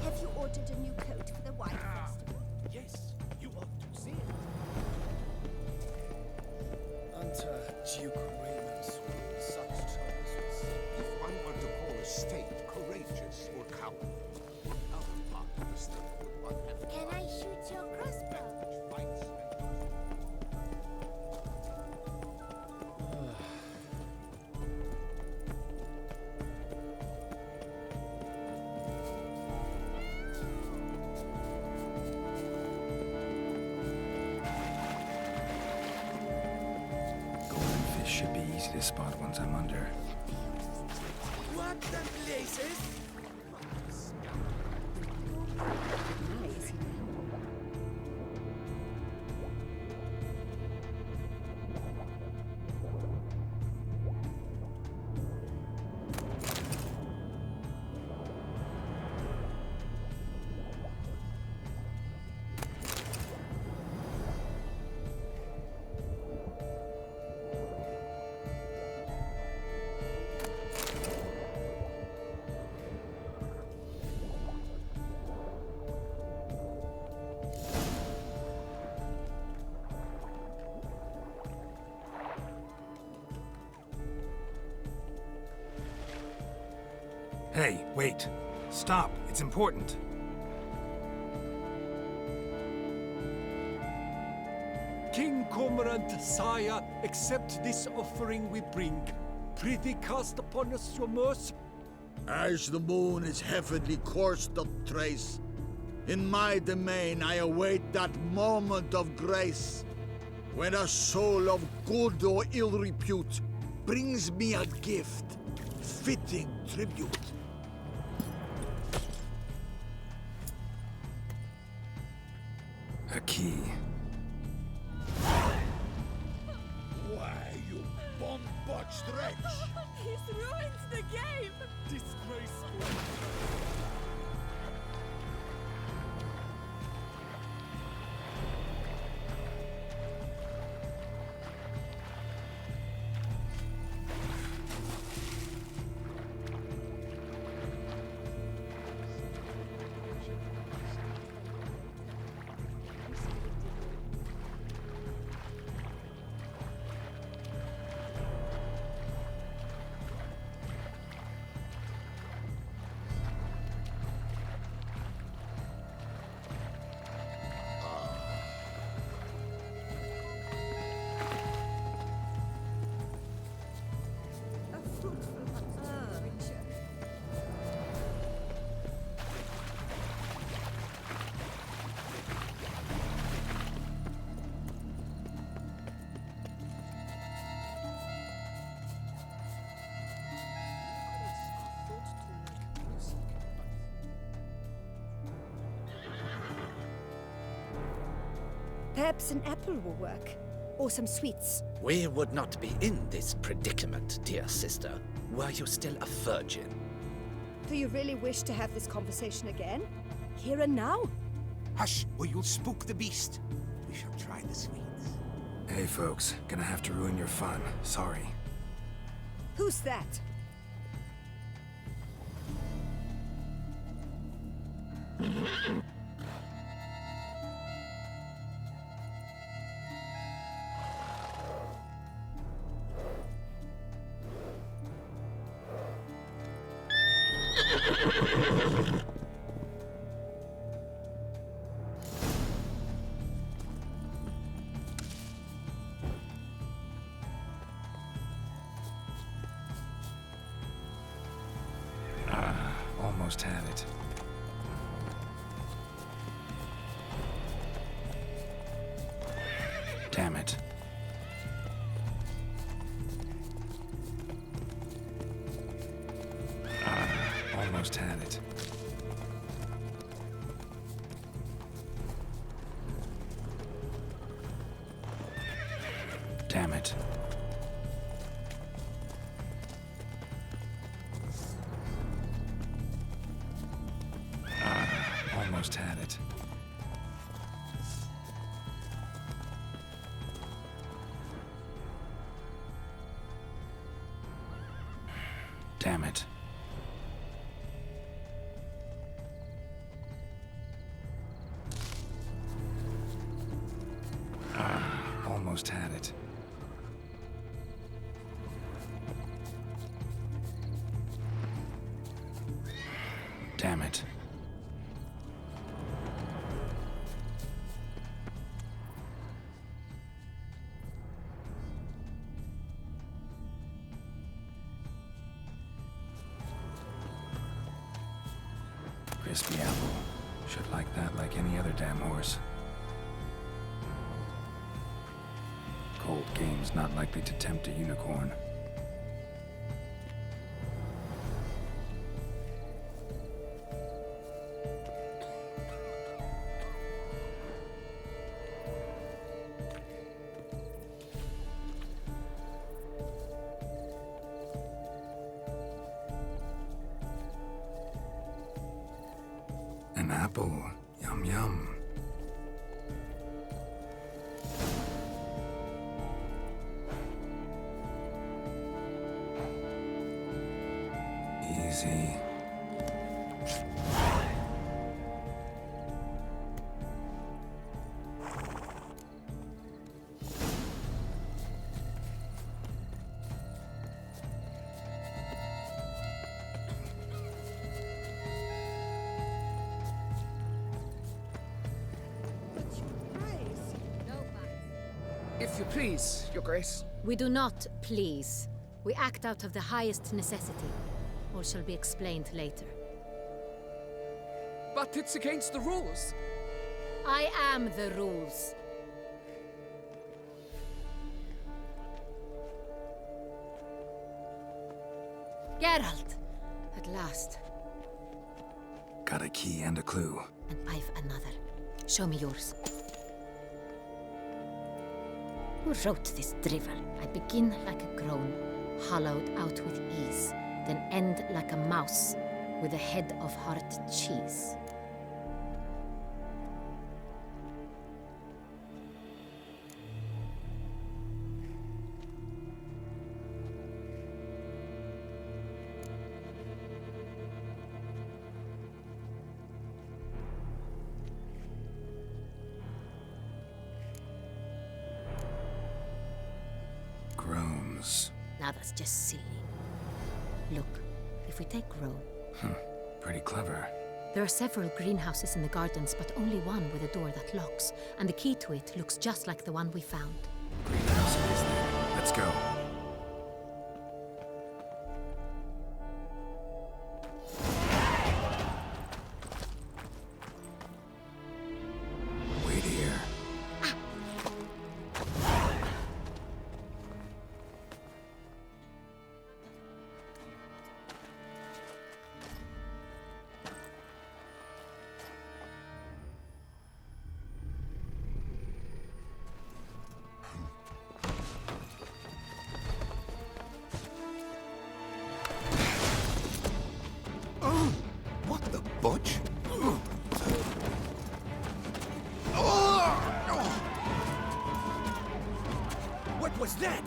Have you ordered a new coat for the Wine Festival? Yes, you ought to see it. Unto Duke Raymond's such troubles would seem. If one were to call a state courageous or cowardly, what other part of the state would one have? Can I shoot your crossbow? Fights Golden fish should be easy to spot once I'm under. What the places? Hey, wait. Stop. It's important. King Cormorant, sire, accept this offering we bring. Prithee cast upon us your mercy. As the moon is heavenly coursed of trace, in my domain I await that moment of grace, when a soul of good or ill repute brings me a gift, fitting tribute. A key. Why, you bomb-botched wretch! He's ruined the game! Disgraceful! Perhaps an apple will work. Or some sweets. We would not be in this predicament, dear sister, were you still a virgin. Do you really wish to have this conversation again? Here and now? Hush, or you'll spook the beast. We shall try the sweets. Hey folks, gonna have to ruin your fun. Sorry. Who's that? Almost had it. Damn it. Almost had it. Damn it. Almost had it. Damn it. Almost had it. Damn it. Crispy apple. Should like that like any other damn horse. Cold game's not likely to tempt a unicorn. An apple. Yum yum. Easy. you please, Your Grace. We do not please. We act out of the highest necessity. All shall be explained later. But it's against the rules. I am the rules. Geralt! At last. Got a key and a clue. And I've another. Show me yours. Who wrote this drivel? I begin like a groan, hollowed out with ease, then end like a mouse, with a head of hard cheese. Groans. Now that's just silly. Look, if we take Row... Pretty clever. There are several greenhouses in the gardens, but only one with a door that locks, and the key to it looks just like the one we found. Greenhouse it is then. Let's go. Wait here. Oh, what the butch? What was that?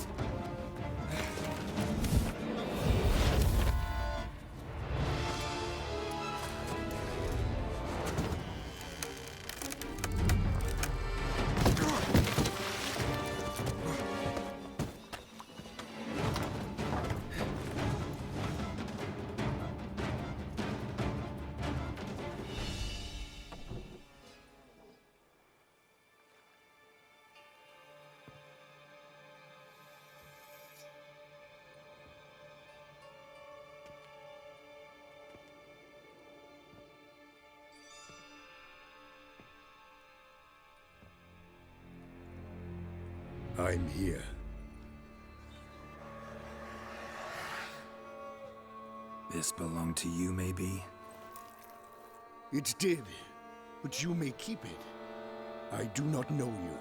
I'm here. This belonged to you, maybe? It did, but you may keep it. I do not know you.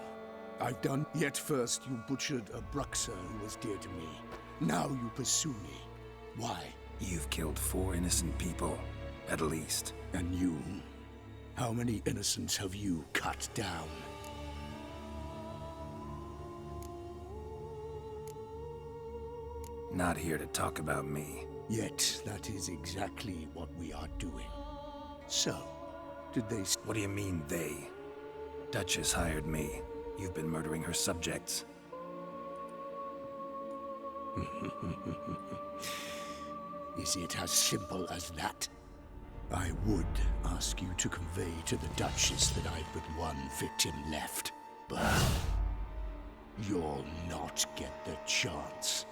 I've done... Yet first you butchered a Bruxer who was dear to me. Now you pursue me. Why? You've killed 4 innocent people, at least. And you? How many innocents have you cut down? Not here to talk about me. Yet that is exactly what we are doing. So, did they... What do you mean, they? Duchess hired me. You've been murdering her subjects. Is it as simple as that? I would ask you to convey to the Duchess that I've but one victim left, but you'll not get the chance.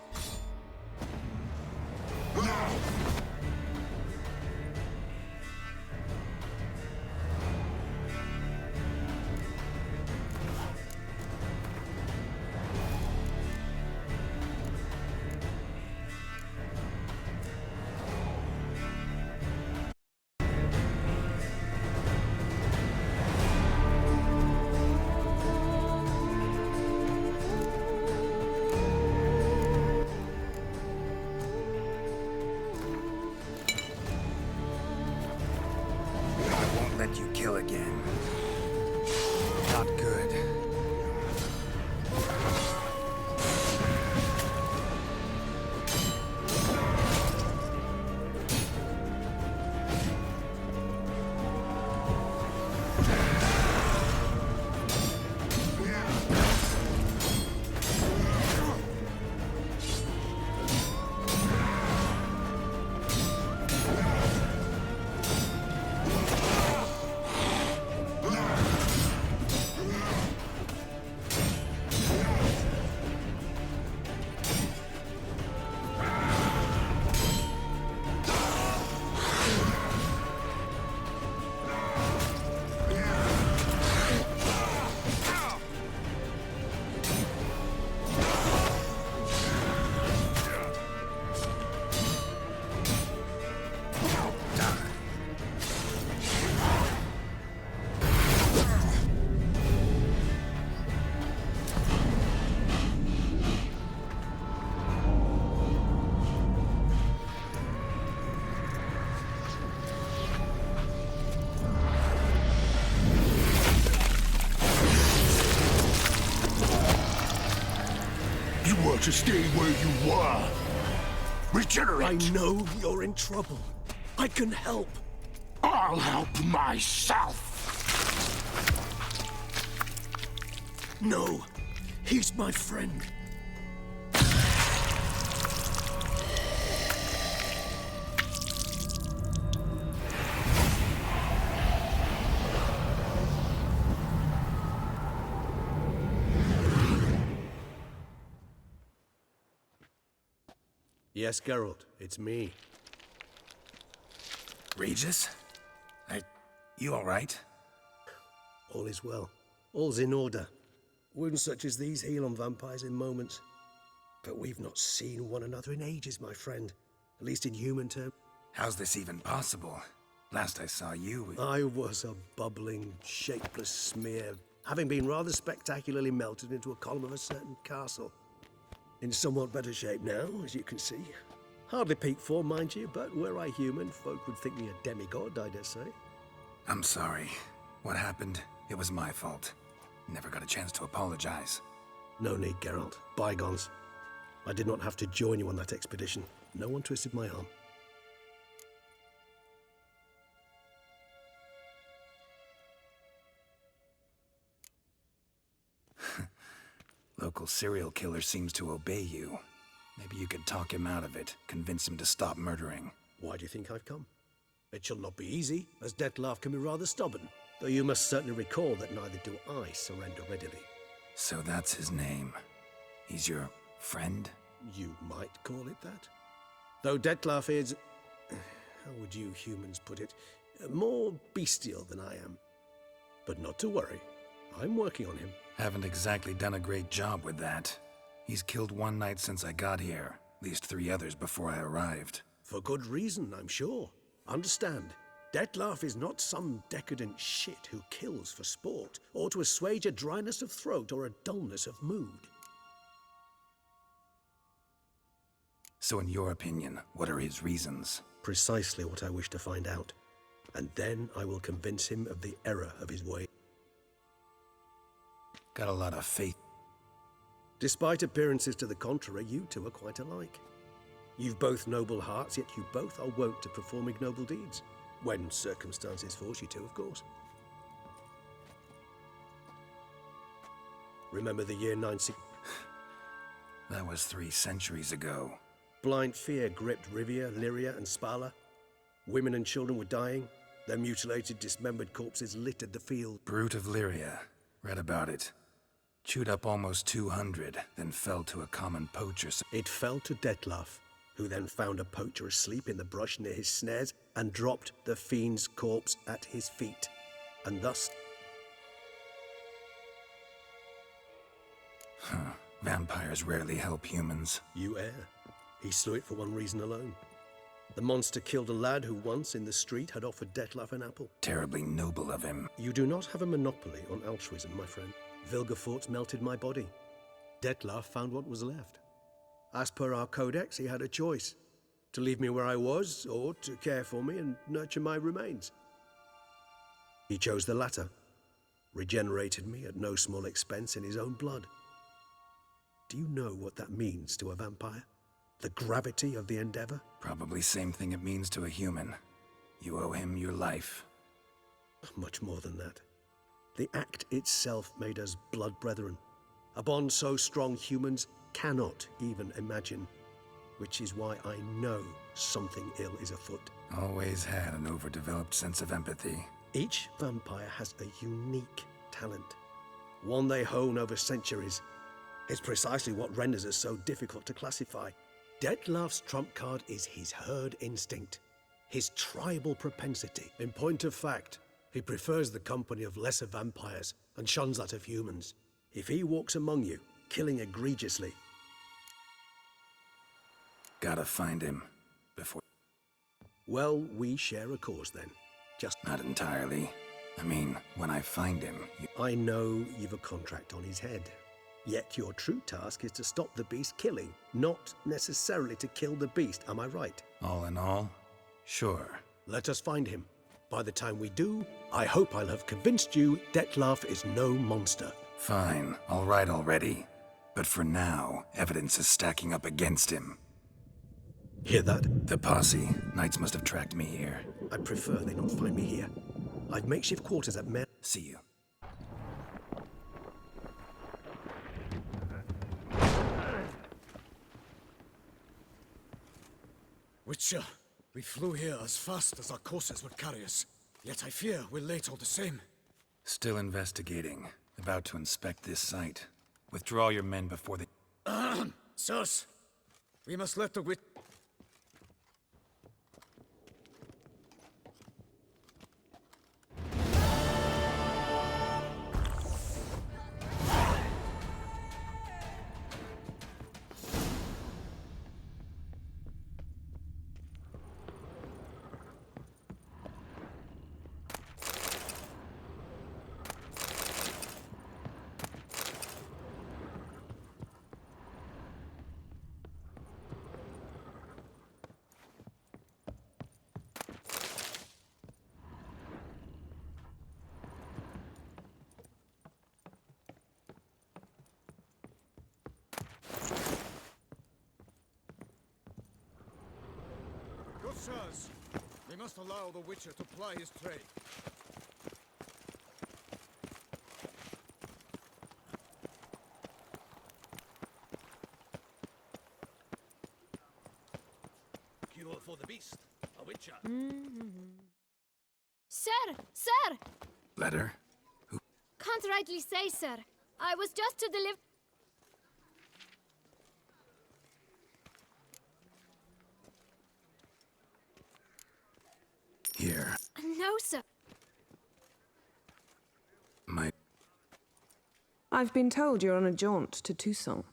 Let you kill again. Not good. to stay where you were. Regenerate. I know you're in trouble. I can help. I'll help myself. No, he's my friend. Yes, Geralt, it's me. Regis? You all right? All is well. All's in order. Wounds such as these heal on vampires in moments. But we've not seen one another in ages, my friend. At least in human terms. How's this even possible? Last I saw you... I was a bubbling, shapeless smear, having been rather spectacularly melted into a column of a certain castle. In somewhat better shape now, as you can see. Hardly peak form, mind you, but were I human, folk would think me a demigod, I dare say. I'm sorry. What happened? It was my fault. Never got a chance to apologize. No need, Geralt. Bygones. I did not have to join you on that expedition. No one twisted my arm. Local serial killer seems to obey you. Maybe you could talk him out of it, convince him to stop murdering. Why do you think I've come? It shall not be easy, as Dettlaff can be rather stubborn. Though you must certainly recall that neither do I surrender readily. So that's his name. He's your friend? You might call it that. Though Dettlaff is... how would you humans put it? More bestial than I am. But not to worry. I'm working on him. Haven't exactly done a great job with that. He's killed one knight since I got here. At least 3 others before I arrived. For good reason, I'm sure. Understand, Dettlaff is not some decadent shit who kills for sport, or to assuage a dryness of throat or a dullness of mood. So in your opinion, what are his reasons? Precisely what I wish to find out. And then I will convince him of the error of his way. Got a lot of faith. Despite appearances to the contrary, you two are quite alike. You've both noble hearts, yet you both are wont to perform ignoble deeds. When circumstances force you to, of course. Remember the year 96? That was 3 centuries ago. Blind fear gripped Rivia, Lyria, and Spala. Women and children were dying. Their mutilated, dismembered corpses littered the field. Brute of Lyria. Read about it. Chewed up almost 200, then fell to a common poacher. It fell to Dettlaff, who then found a poacher asleep in the brush near his snares and dropped the fiend's corpse at his feet. And thus... Vampires rarely help humans. You err. He slew it for one reason alone. The monster killed a lad who once, in the street, had offered Dettlaff an apple. Terribly noble of him. You do not have a monopoly on altruism, my friend. Vilgefortz melted my body. Dettlaff found what was left. As per our codex, he had a choice. To leave me where I was, or to care for me and nurture my remains. He chose the latter. Regenerated me at no small expense in his own blood. Do you know what that means to a vampire? The gravity of the endeavor? Probably same thing it means to a human. You owe him your life. Much more than that. The act itself made us blood brethren. A bond so strong humans cannot even imagine. Which is why I know something ill is afoot. Always had an overdeveloped sense of empathy. Each vampire has a unique talent. One they hone over centuries. It's precisely what renders us so difficult to classify. Dettlaff's trump card is his herd instinct. His tribal propensity. In point of fact, he prefers the company of lesser vampires and shuns that of humans. If he walks among you, killing egregiously... Gotta find him before... Well, we share a cause then. Just... Not entirely. I mean, when I find him... I know you've a contract on his head. Yet your true task is to stop the beast killing, not necessarily to kill the beast, am I right? All in all, sure. Let us find him. By the time we do, I hope I'll have convinced you Dettlaff is no monster. Fine, all right already. But But for now, evidence is stacking up against him. Hear that? The posse. Knights must have tracked me here. I'd prefer they not find me here. I've makeshift quarters at Mer. See you. Witcher, we flew here as fast as our courses would carry us. Yet I fear we're late all the same. Still investigating. About to inspect this site. Withdraw your men before they... Sirs, we must let the witch... Good sirs, we must allow the Witcher to ply his trade. Cure for the beast, a Witcher. Sir! Sir! Letter? Can't rightly say, sir. I was just to deliver... Here. No, sir. I've been told you're on a jaunt to Toussaint.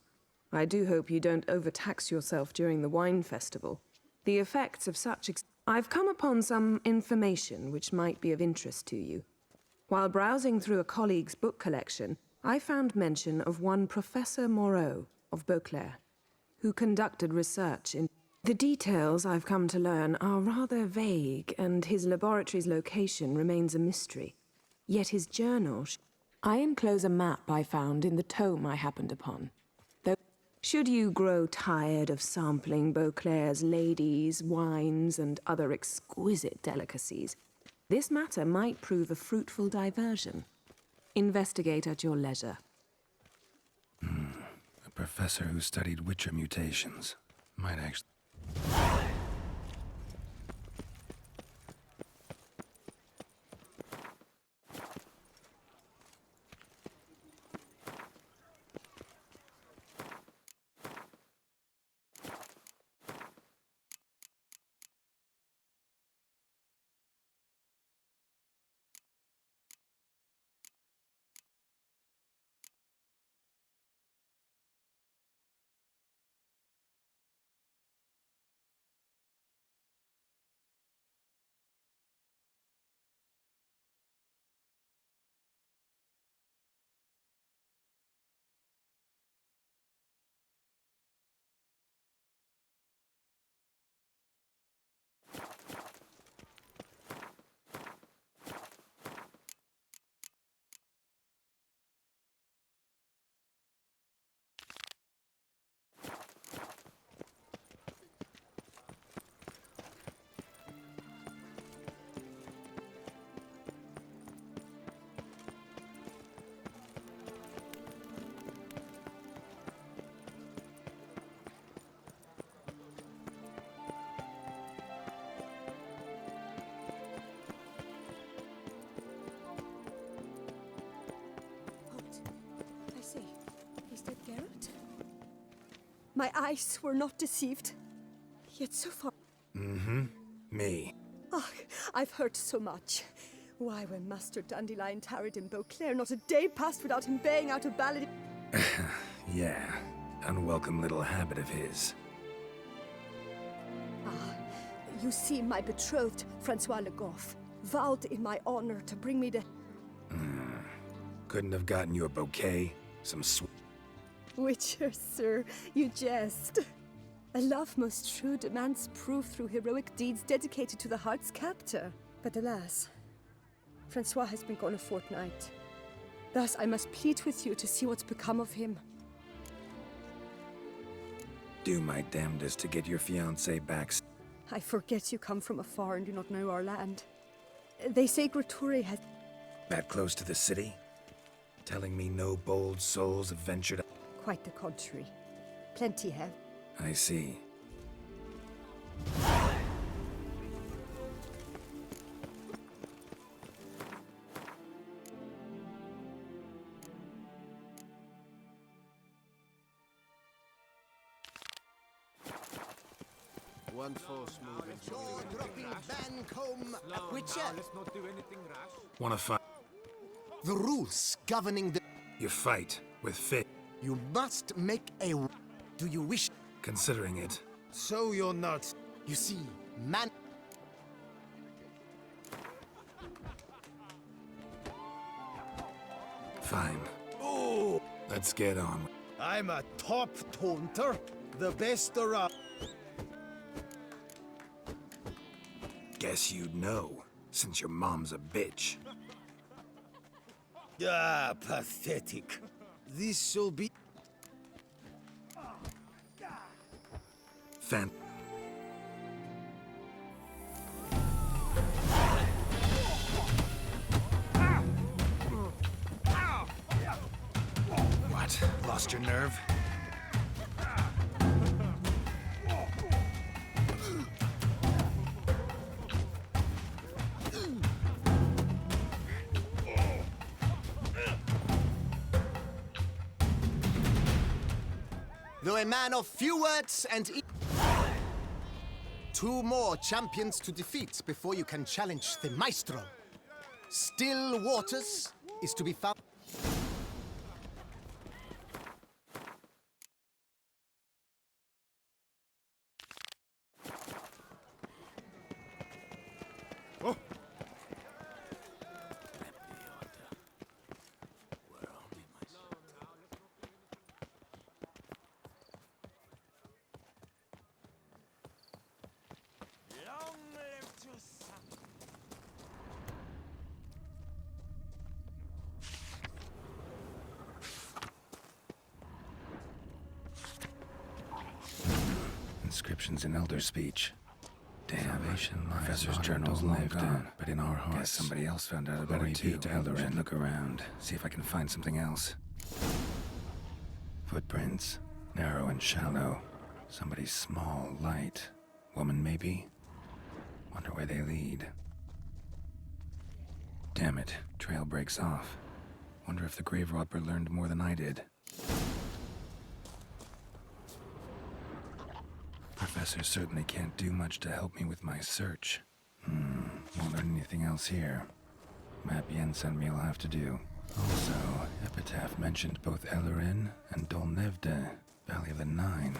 I do hope you don't overtax yourself during the wine festival. The effects of such I've come upon some information which might be of interest to you. While browsing through a colleague's book collection, I found mention of one Professor Moreau of Beauclair, who conducted research in... The details I've come to learn are rather vague, and his laboratory's location remains a mystery. Yet his journal... I enclose a map I found in the tome I happened upon. Though, should you grow tired of sampling Beauclair's ladies, wines, and other exquisite delicacies, this matter might prove a fruitful diversion. Investigate at your leisure. A professor who studied Witcher mutations. Might actually... I see. Is that Geralt? My eyes were not deceived. Yet so far... Me. Oh, I've heard so much. Why, when Master Dandelion tarried in Beauclair, not a day passed without him baying out a ballad... Yeah, unwelcome little habit of his. You see, my betrothed, Francois Le Goff, vowed in my honor to bring me the... Couldn't have gotten you a bouquet? Some Witcher, sir, you jest. A love most true demands proof through heroic deeds dedicated to the heart's captor. But alas, Francois has been gone a fortnight. Thus I must plead with you to see what's become of him. do my damnedest to get your fiancé back. I forget you come from afar and do not know our land. They say Graturi has... That close to the city? Telling me no bold souls have ventured... Quite the contrary. Plenty have. I see. One force moving. Dropping Bancombe, Witcher. Let's not do anything rash. Wanna fight? The rules governing the... You fight with fit. You must make a... Do you wish... Considering it. So you're not... You see, man... Fine. Oh! Let's get on. I'm a top taunter. The best around. Guess you'd know, since your mom's a bitch. Ah, pathetic. This shall be... Fan... What? Lost your nerve? Though a man of few words and... Two more champions to defeat before you can challenge the Maestro. Still Waters is to be found... Oh. Inscriptions in Elder speech. Damn, Professor's journal's long gone, but in our hearts, guess somebody else found out about it too. To Eldorin. Look around, see if I can find something else. Footprints, narrow and shallow. Somebody small, light. Woman, maybe? Wonder where they lead. Damn it, trail breaks off. Wonder if the grave robber learned more than I did. Professor certainly can't do much to help me with my search. Won't learn anything else here. Map Yen sent me will have to do. Also, Epitaph mentioned both Ellerin and Dolnevde, Valley of the Nine.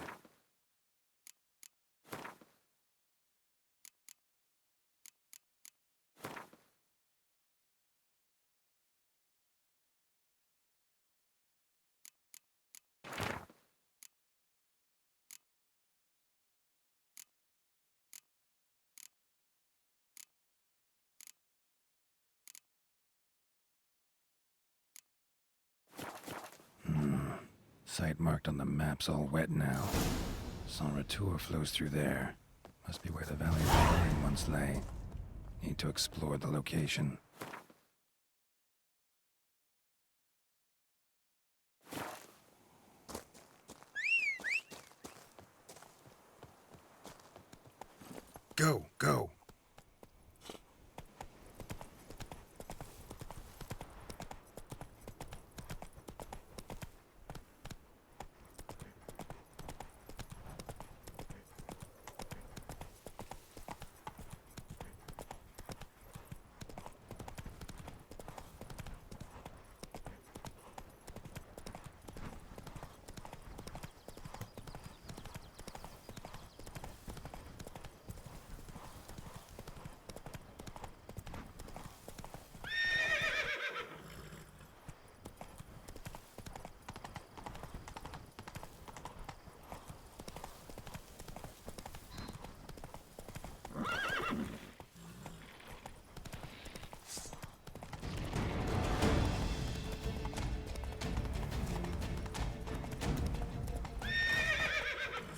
Site marked on the map's all wet now. Sans Retour flows through there. Must be where the Valley of the Nine once lay. Need to explore the location. Go, go!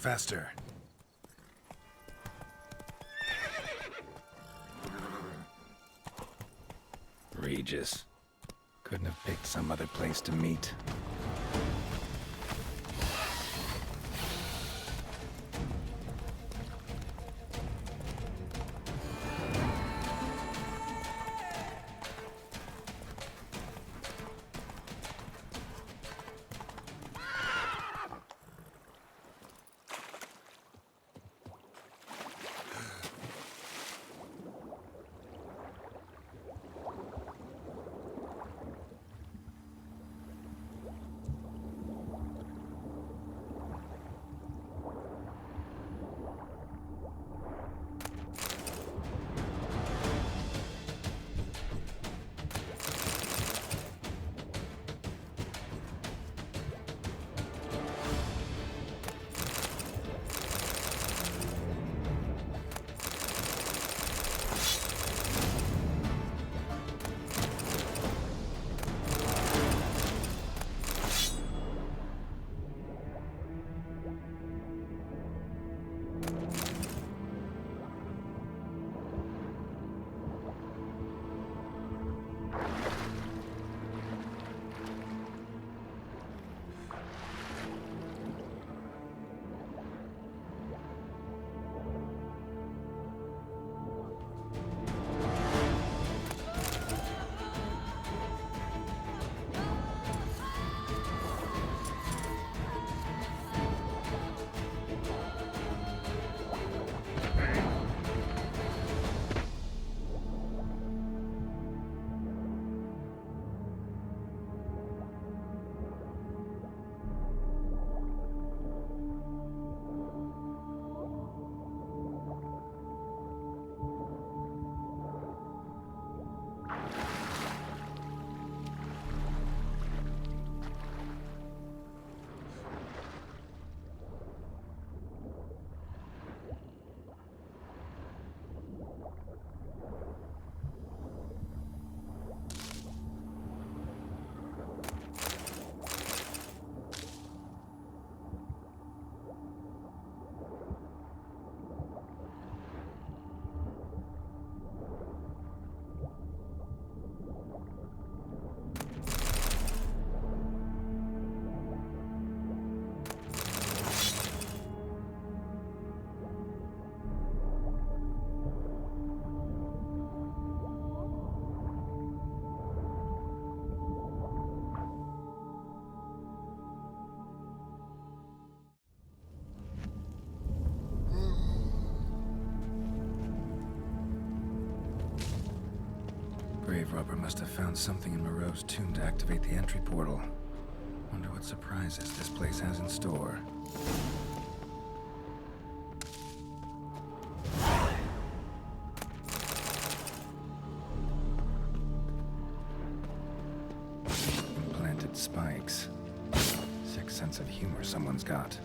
faster. Regis. Couldn't have picked some other place to meet. Grave robber must have found something in Moreau's tomb to activate the entry portal. Wonder what surprises this place has in store. Implanted spikes. Sick sense of humor someone's got.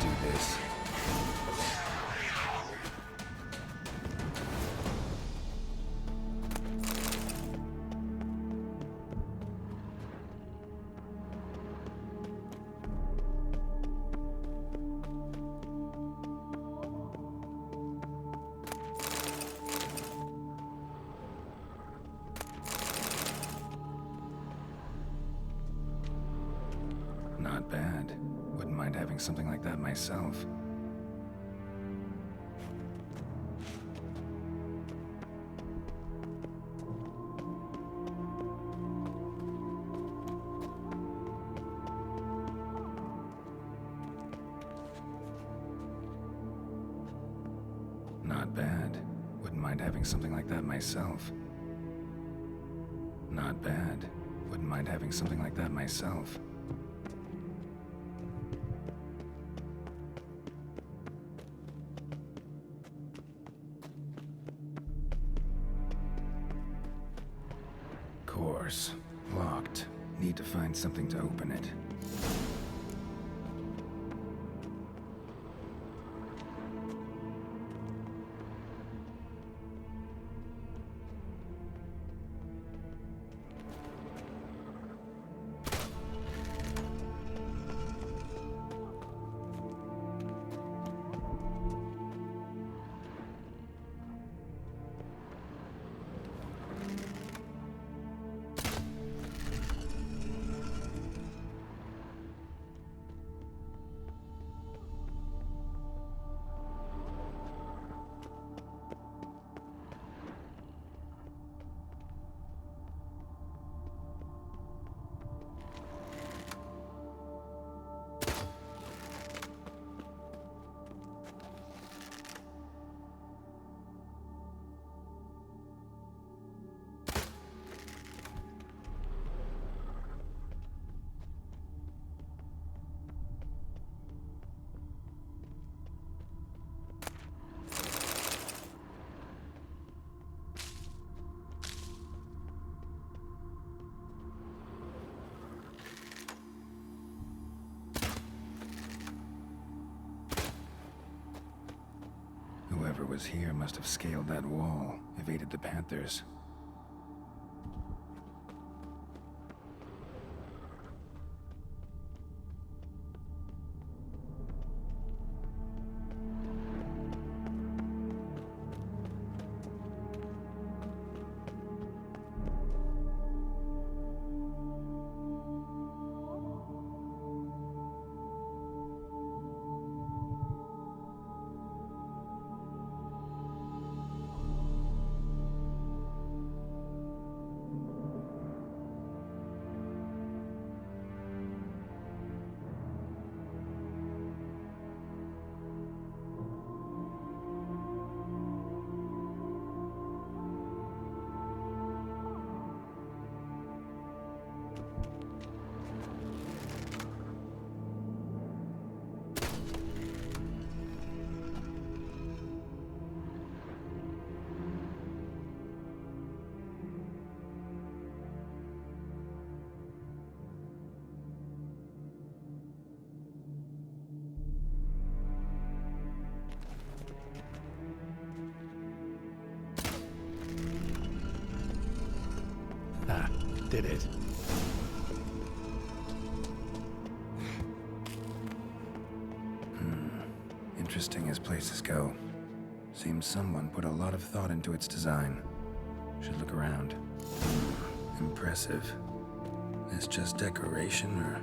do this. Not bad. Wouldn't mind having something like that myself. Not bad. Wouldn't mind having something like that myself. Not bad. Wouldn't mind having something like that myself. Course. Locked. Need to find something to open it. Whoever was here must have scaled that wall, evaded the Panthers. Ah, did it. Interesting as places go. Seems someone put a lot of thought into its design. Should look around. Impressive. Is just decoration, or...?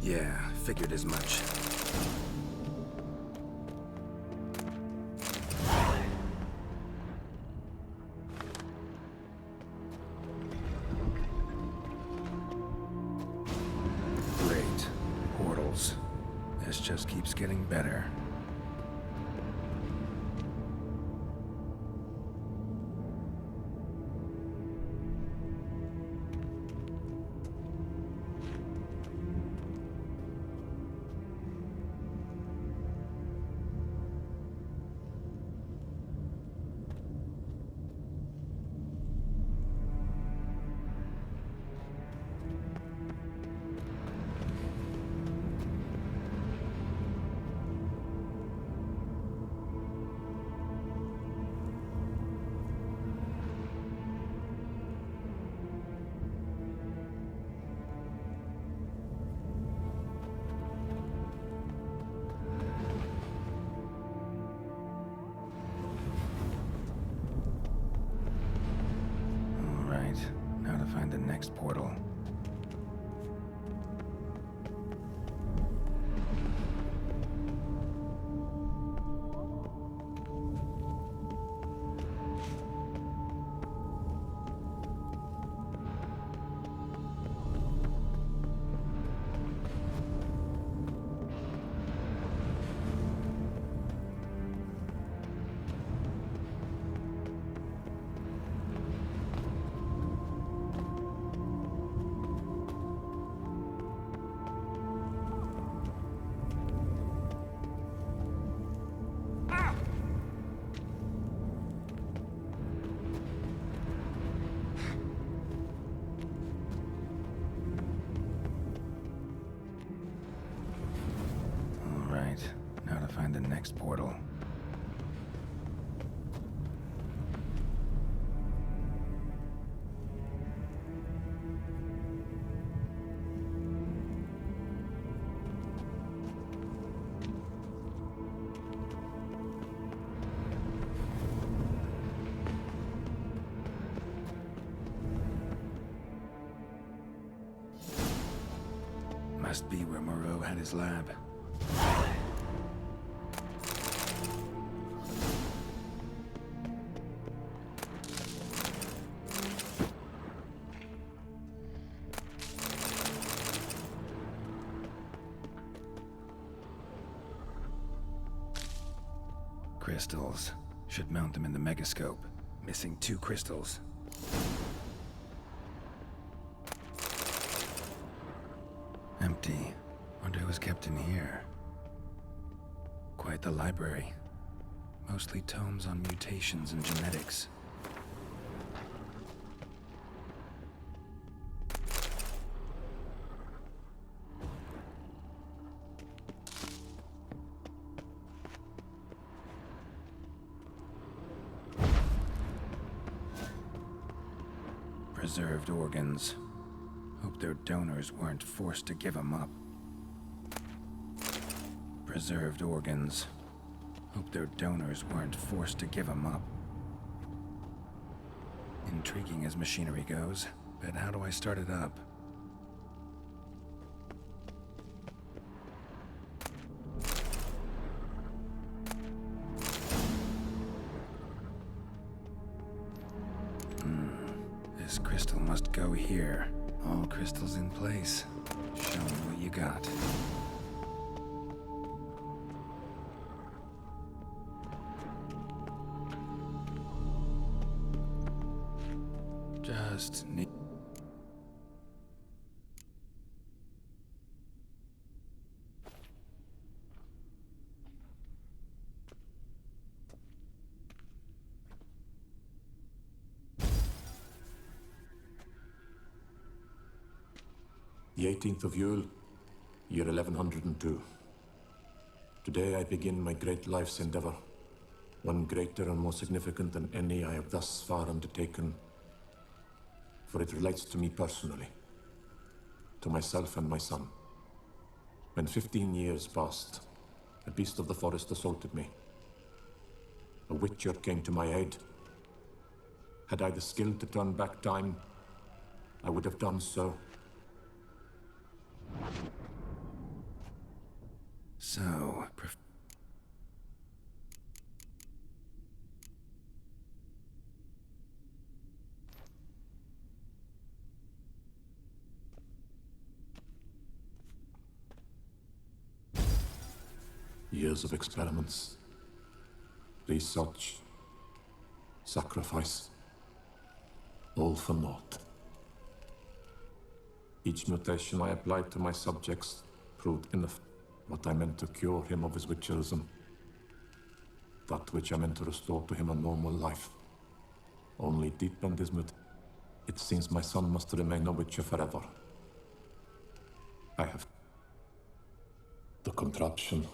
Yeah, figured as much. Great. Portals. This just keeps getting better. find the next portal. Now to find the next portal. Must be where Moreau had his lab. Crystals. Should mount them in the megascope. Missing 2 crystals. Empty. Wonder who was kept in here. Quite the library. Mostly tomes on mutations and genetics. Preserved organs. Hope their donors weren't forced to give them up. Preserved organs. Hope their donors weren't forced to give them up. Intriguing as machinery goes, but how do I start it up? This crystal must go here. All crystals in place. Show me what you got. Just need... The 18th of Yule, year 1102. Today I begin my great life's endeavor, one greater and more significant than any I have thus far undertaken, for it relates to me personally, to myself and my son. When 15 years passed, a beast of the forest assaulted me. A witcher came to my aid. Had I the skill to turn back time, I would have done so. So, years of experiments, research, sacrifice, all for naught. Each mutation I applied to my subjects proved enough. What I meant to cure him of his witcherism, that which I meant to restore to him a normal life, only deepened his mood. It seems my son must remain a witcher forever. I have the contraption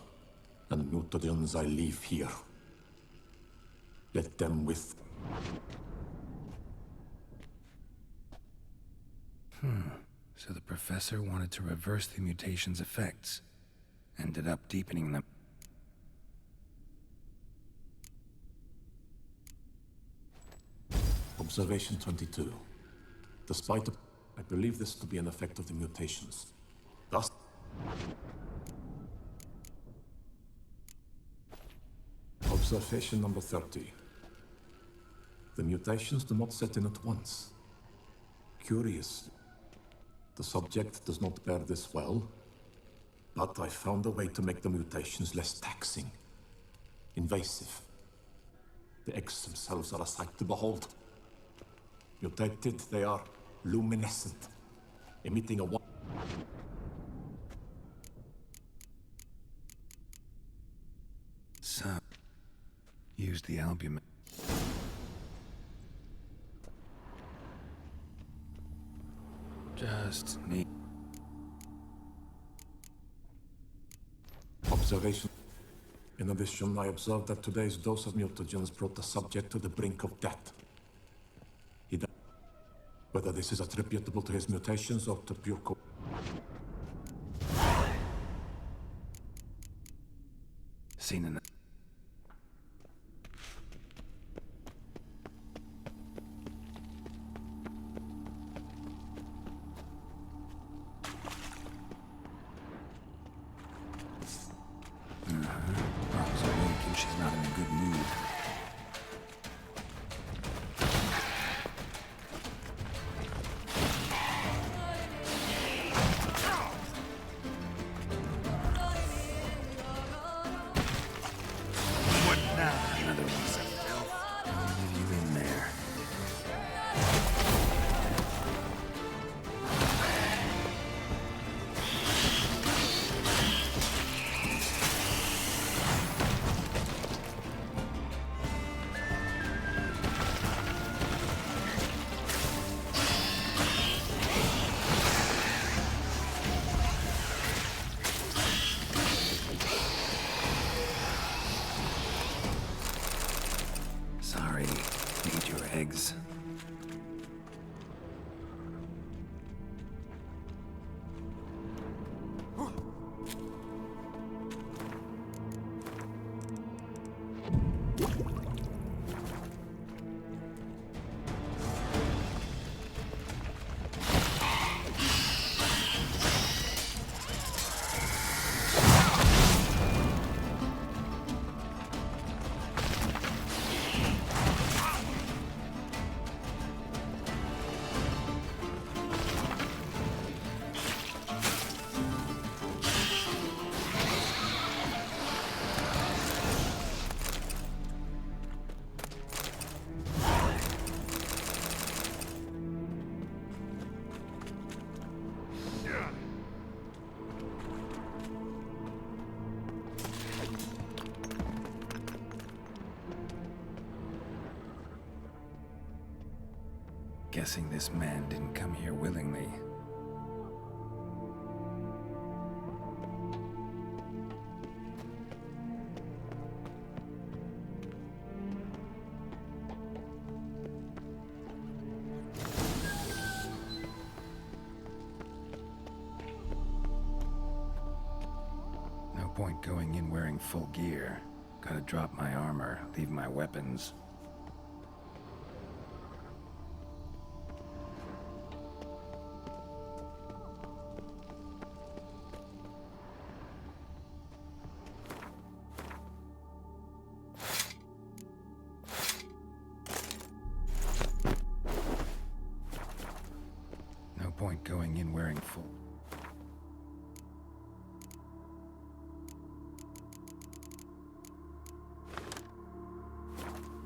and mutagens I leave here. Let them with. So the professor wanted to reverse the mutation's effects. Ended up deepening them. Observation 22. Despite I believe this to be an effect of the mutations. Thus, observation number 30. The mutations do not set in at once. Curious. The subject does not bear this well, but I found a way to make the mutations less taxing, invasive. The eggs themselves are a sight to behold. Mutated, they are luminescent, emitting a So, use the albumin. Just need... Observation. In addition, I observed that today's dose of mutagens brought the subject to the brink of death. He died. Whether this is attributable to his mutations or to pure Seen in Rob's awake and she's not in a good mood. What now? Another piece of filth. Leave you in there. Sorry, need your eggs. Guessing this man didn't come here willingly. No point going in wearing full gear. Gotta drop my armor, leave my weapons. No point going in wearing full.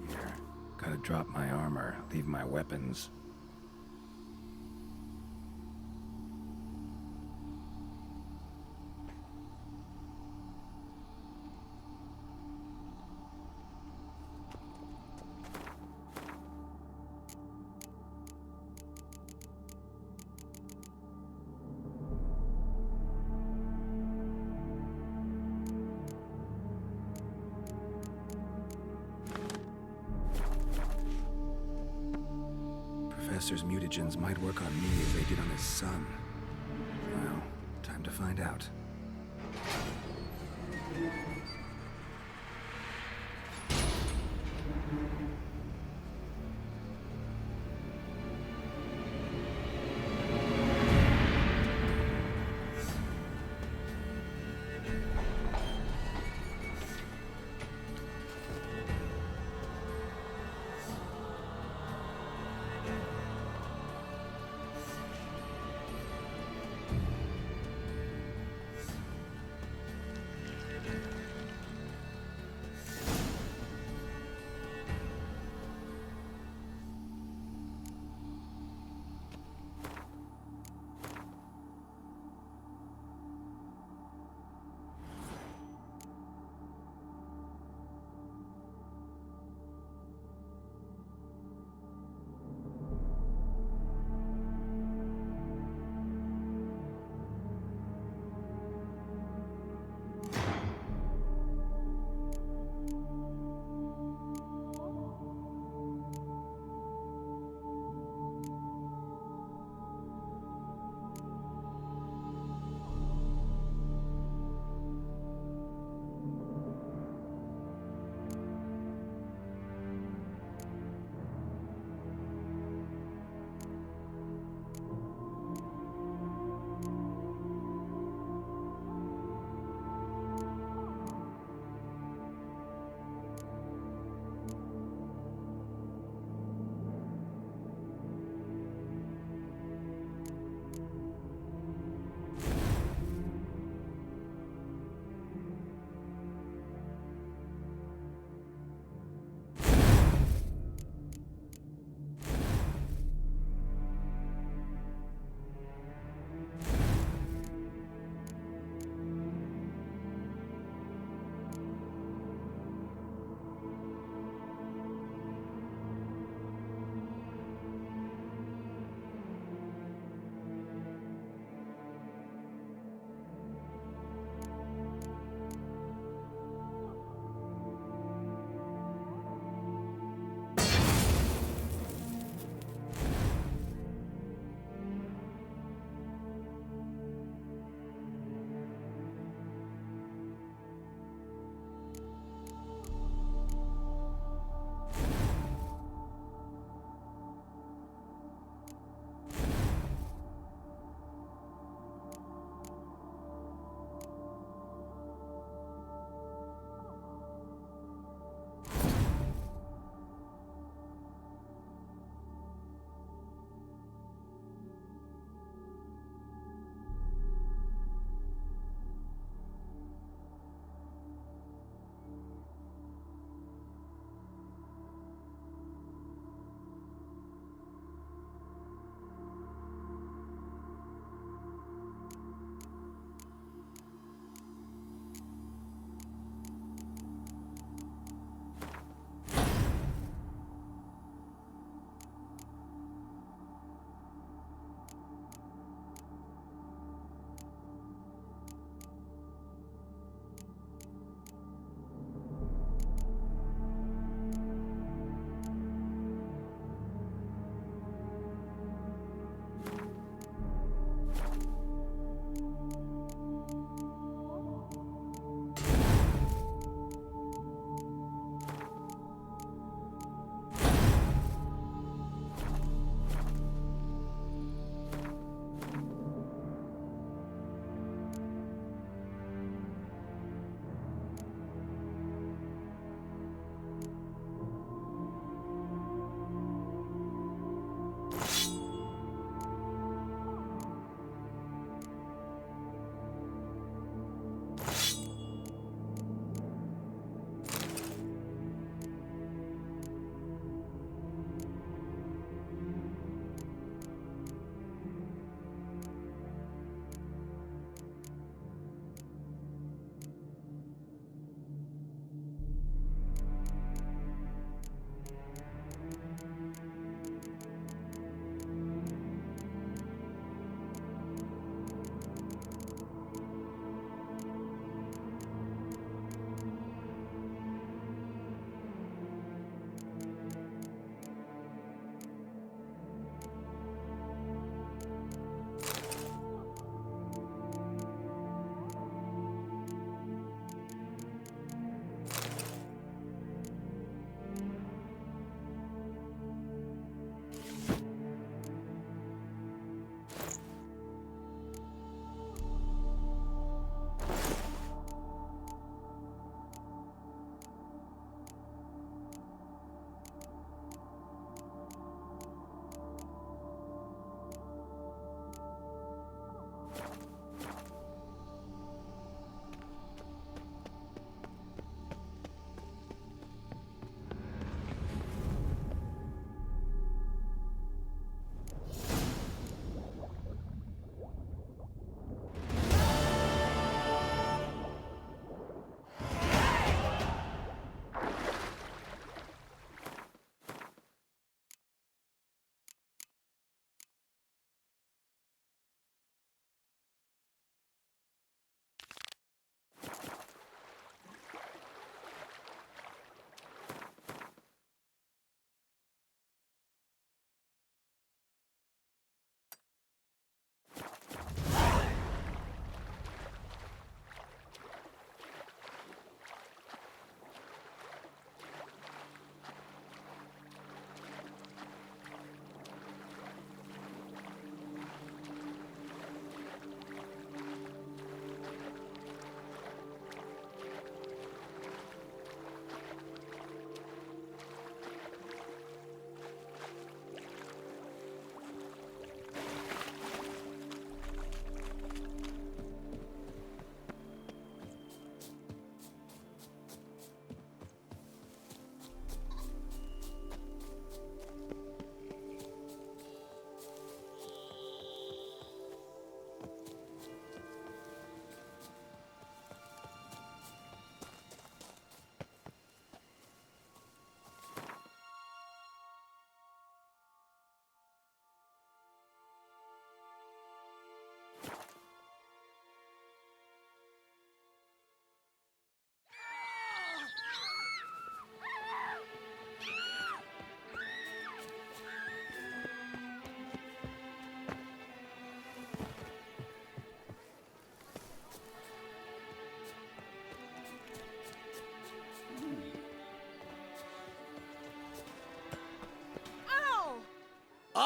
Here, gotta drop my armor, leave my weapons. Professor's mutagens might work on me as they did on his son. Well, time to find out.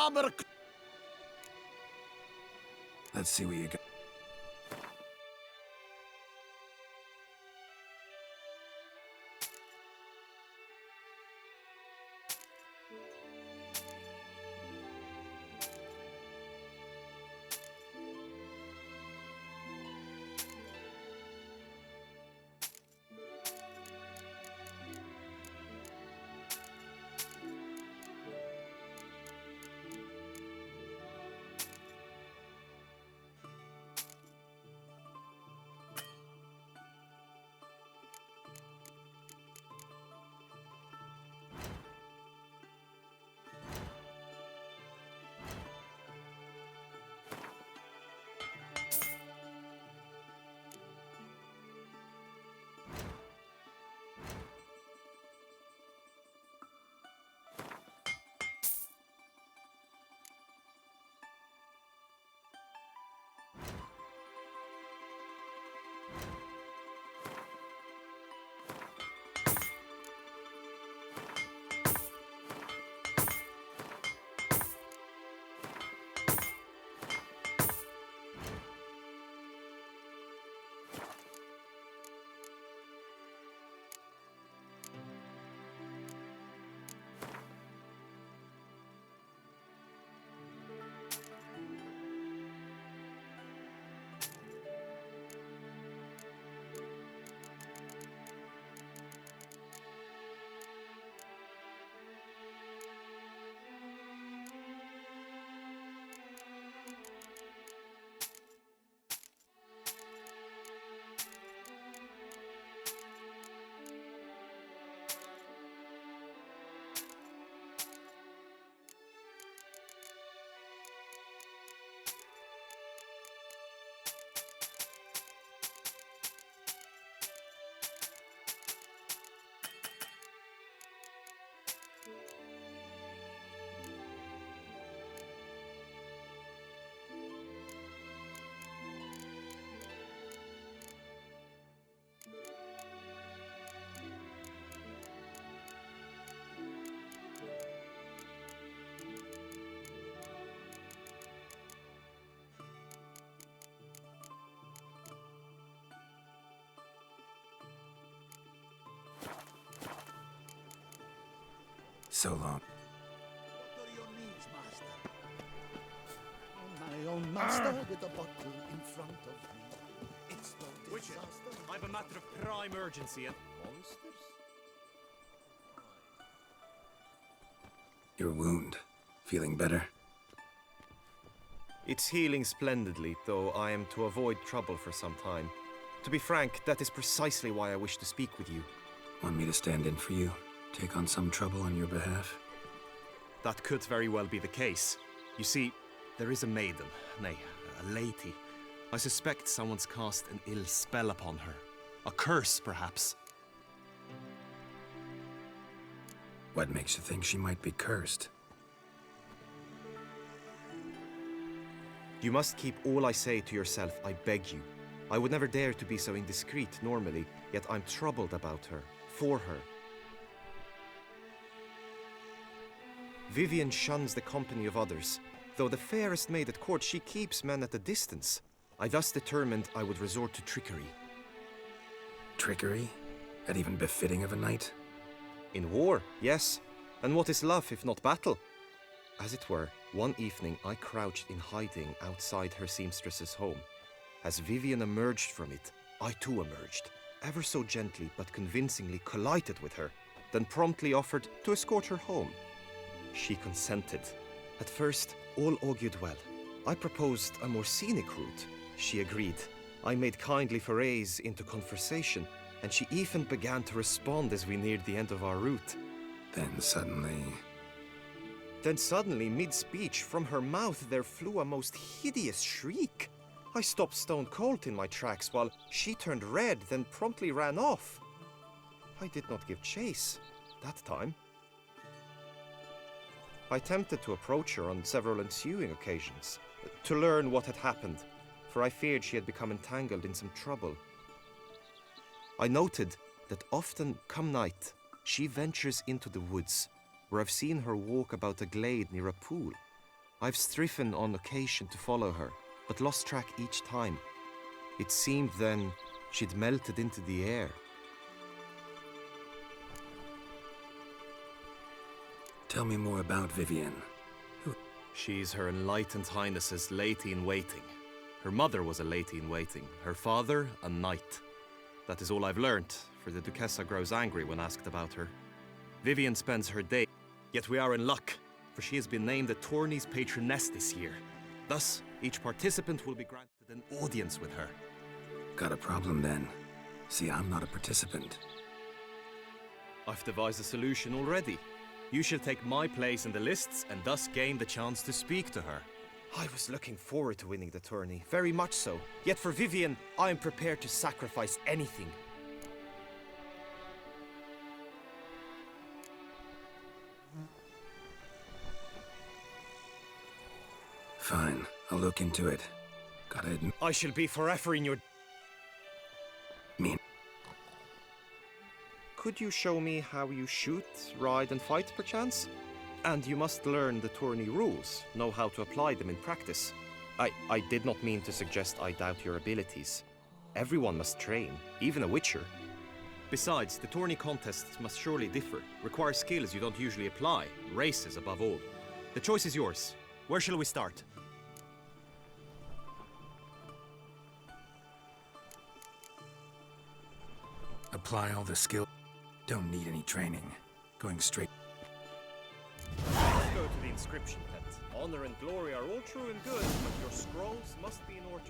armor. Let's see what you got. So long. What are your needs, master? My own master with a bottle in front of me. It's no Witcher, disaster. I've a matter of prime urgency and... Monsters? Your wound. Feeling better? It's healing splendidly, though I am to avoid trouble for some time. To be frank, that is precisely why I wish to speak with you. Want me to stand in for you? Take on some trouble on your behalf? That could very well be the case. You see, there is a maiden, nay, a lady. I suspect someone's cast an ill spell upon her. A curse, perhaps. What makes you think she might be cursed? You must keep all I say to yourself, I beg you. I would never dare to be so indiscreet normally, yet I'm troubled about her, for her. Vivian shuns the company of others. Though the fairest maid at court, she keeps men at a distance. I thus determined I would resort to trickery. Trickery? That even befitting of a knight? In war, yes. And what is love if not battle? As it were, one evening I crouched in hiding outside her seamstress's home. As Vivian emerged from it, I too emerged, ever so gently but convincingly collided with her, then promptly offered to escort her home. She consented. At first, all augured well. I proposed a more scenic route. She agreed. I made kindly forays into conversation, and she even began to respond as we neared the end of our route. Then suddenly, mid-speech, from her mouth there flew a most hideous shriek. I stopped stone cold in my tracks while she turned red, then promptly ran off. I did not give chase that time. I attempted to approach her on several ensuing occasions, to learn what had happened, for I feared she had become entangled in some trouble. I noted that often, come night, she ventures into the woods, where I've seen her walk about a glade near a pool. I've striven on occasion to follow her, but lost track each time. It seemed then she'd melted into the air. Tell me more about Vivian. She's Her Enlightened Highness's lady-in-waiting. Her mother was a lady-in-waiting, her father a knight. That is all I've learnt, for the Duchessa grows angry when asked about her. Vivian spends her day, yet we are in luck, for she has been named the tourney's patroness this year. Thus, each participant will be granted an audience with her. Got a problem then. See, I'm not a participant. I've devised a solution already. You shall take my place in the lists and thus gain the chance to speak to her. I was looking forward to winning the tourney, very much so. Yet for Vivian, I am prepared to sacrifice anything. Fine, I'll look into it. Gotta admit... I shall be forever in your... mean... Could you show me how you shoot, ride and fight, perchance? And you must learn the tourney rules, know how to apply them in practice. I did not mean to suggest I doubt your abilities. Everyone must train, even a witcher. Besides, the tourney contests must surely differ, require skills you don't usually apply, races above all. The choice is yours. Where shall we start? Apply all the skill. Don't need any training. Going straight. Let's go to the inscription tent. Honor and glory are all true and good, but your scrolls must be in order.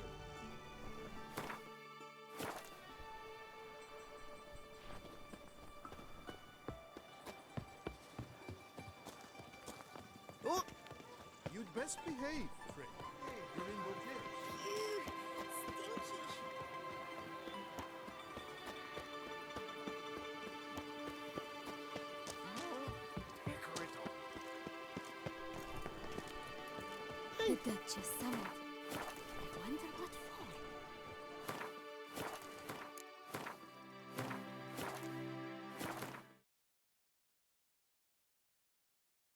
Oh, you'd best behave, Fred. You're in good shape. The Duchess summoned. I wonder what for.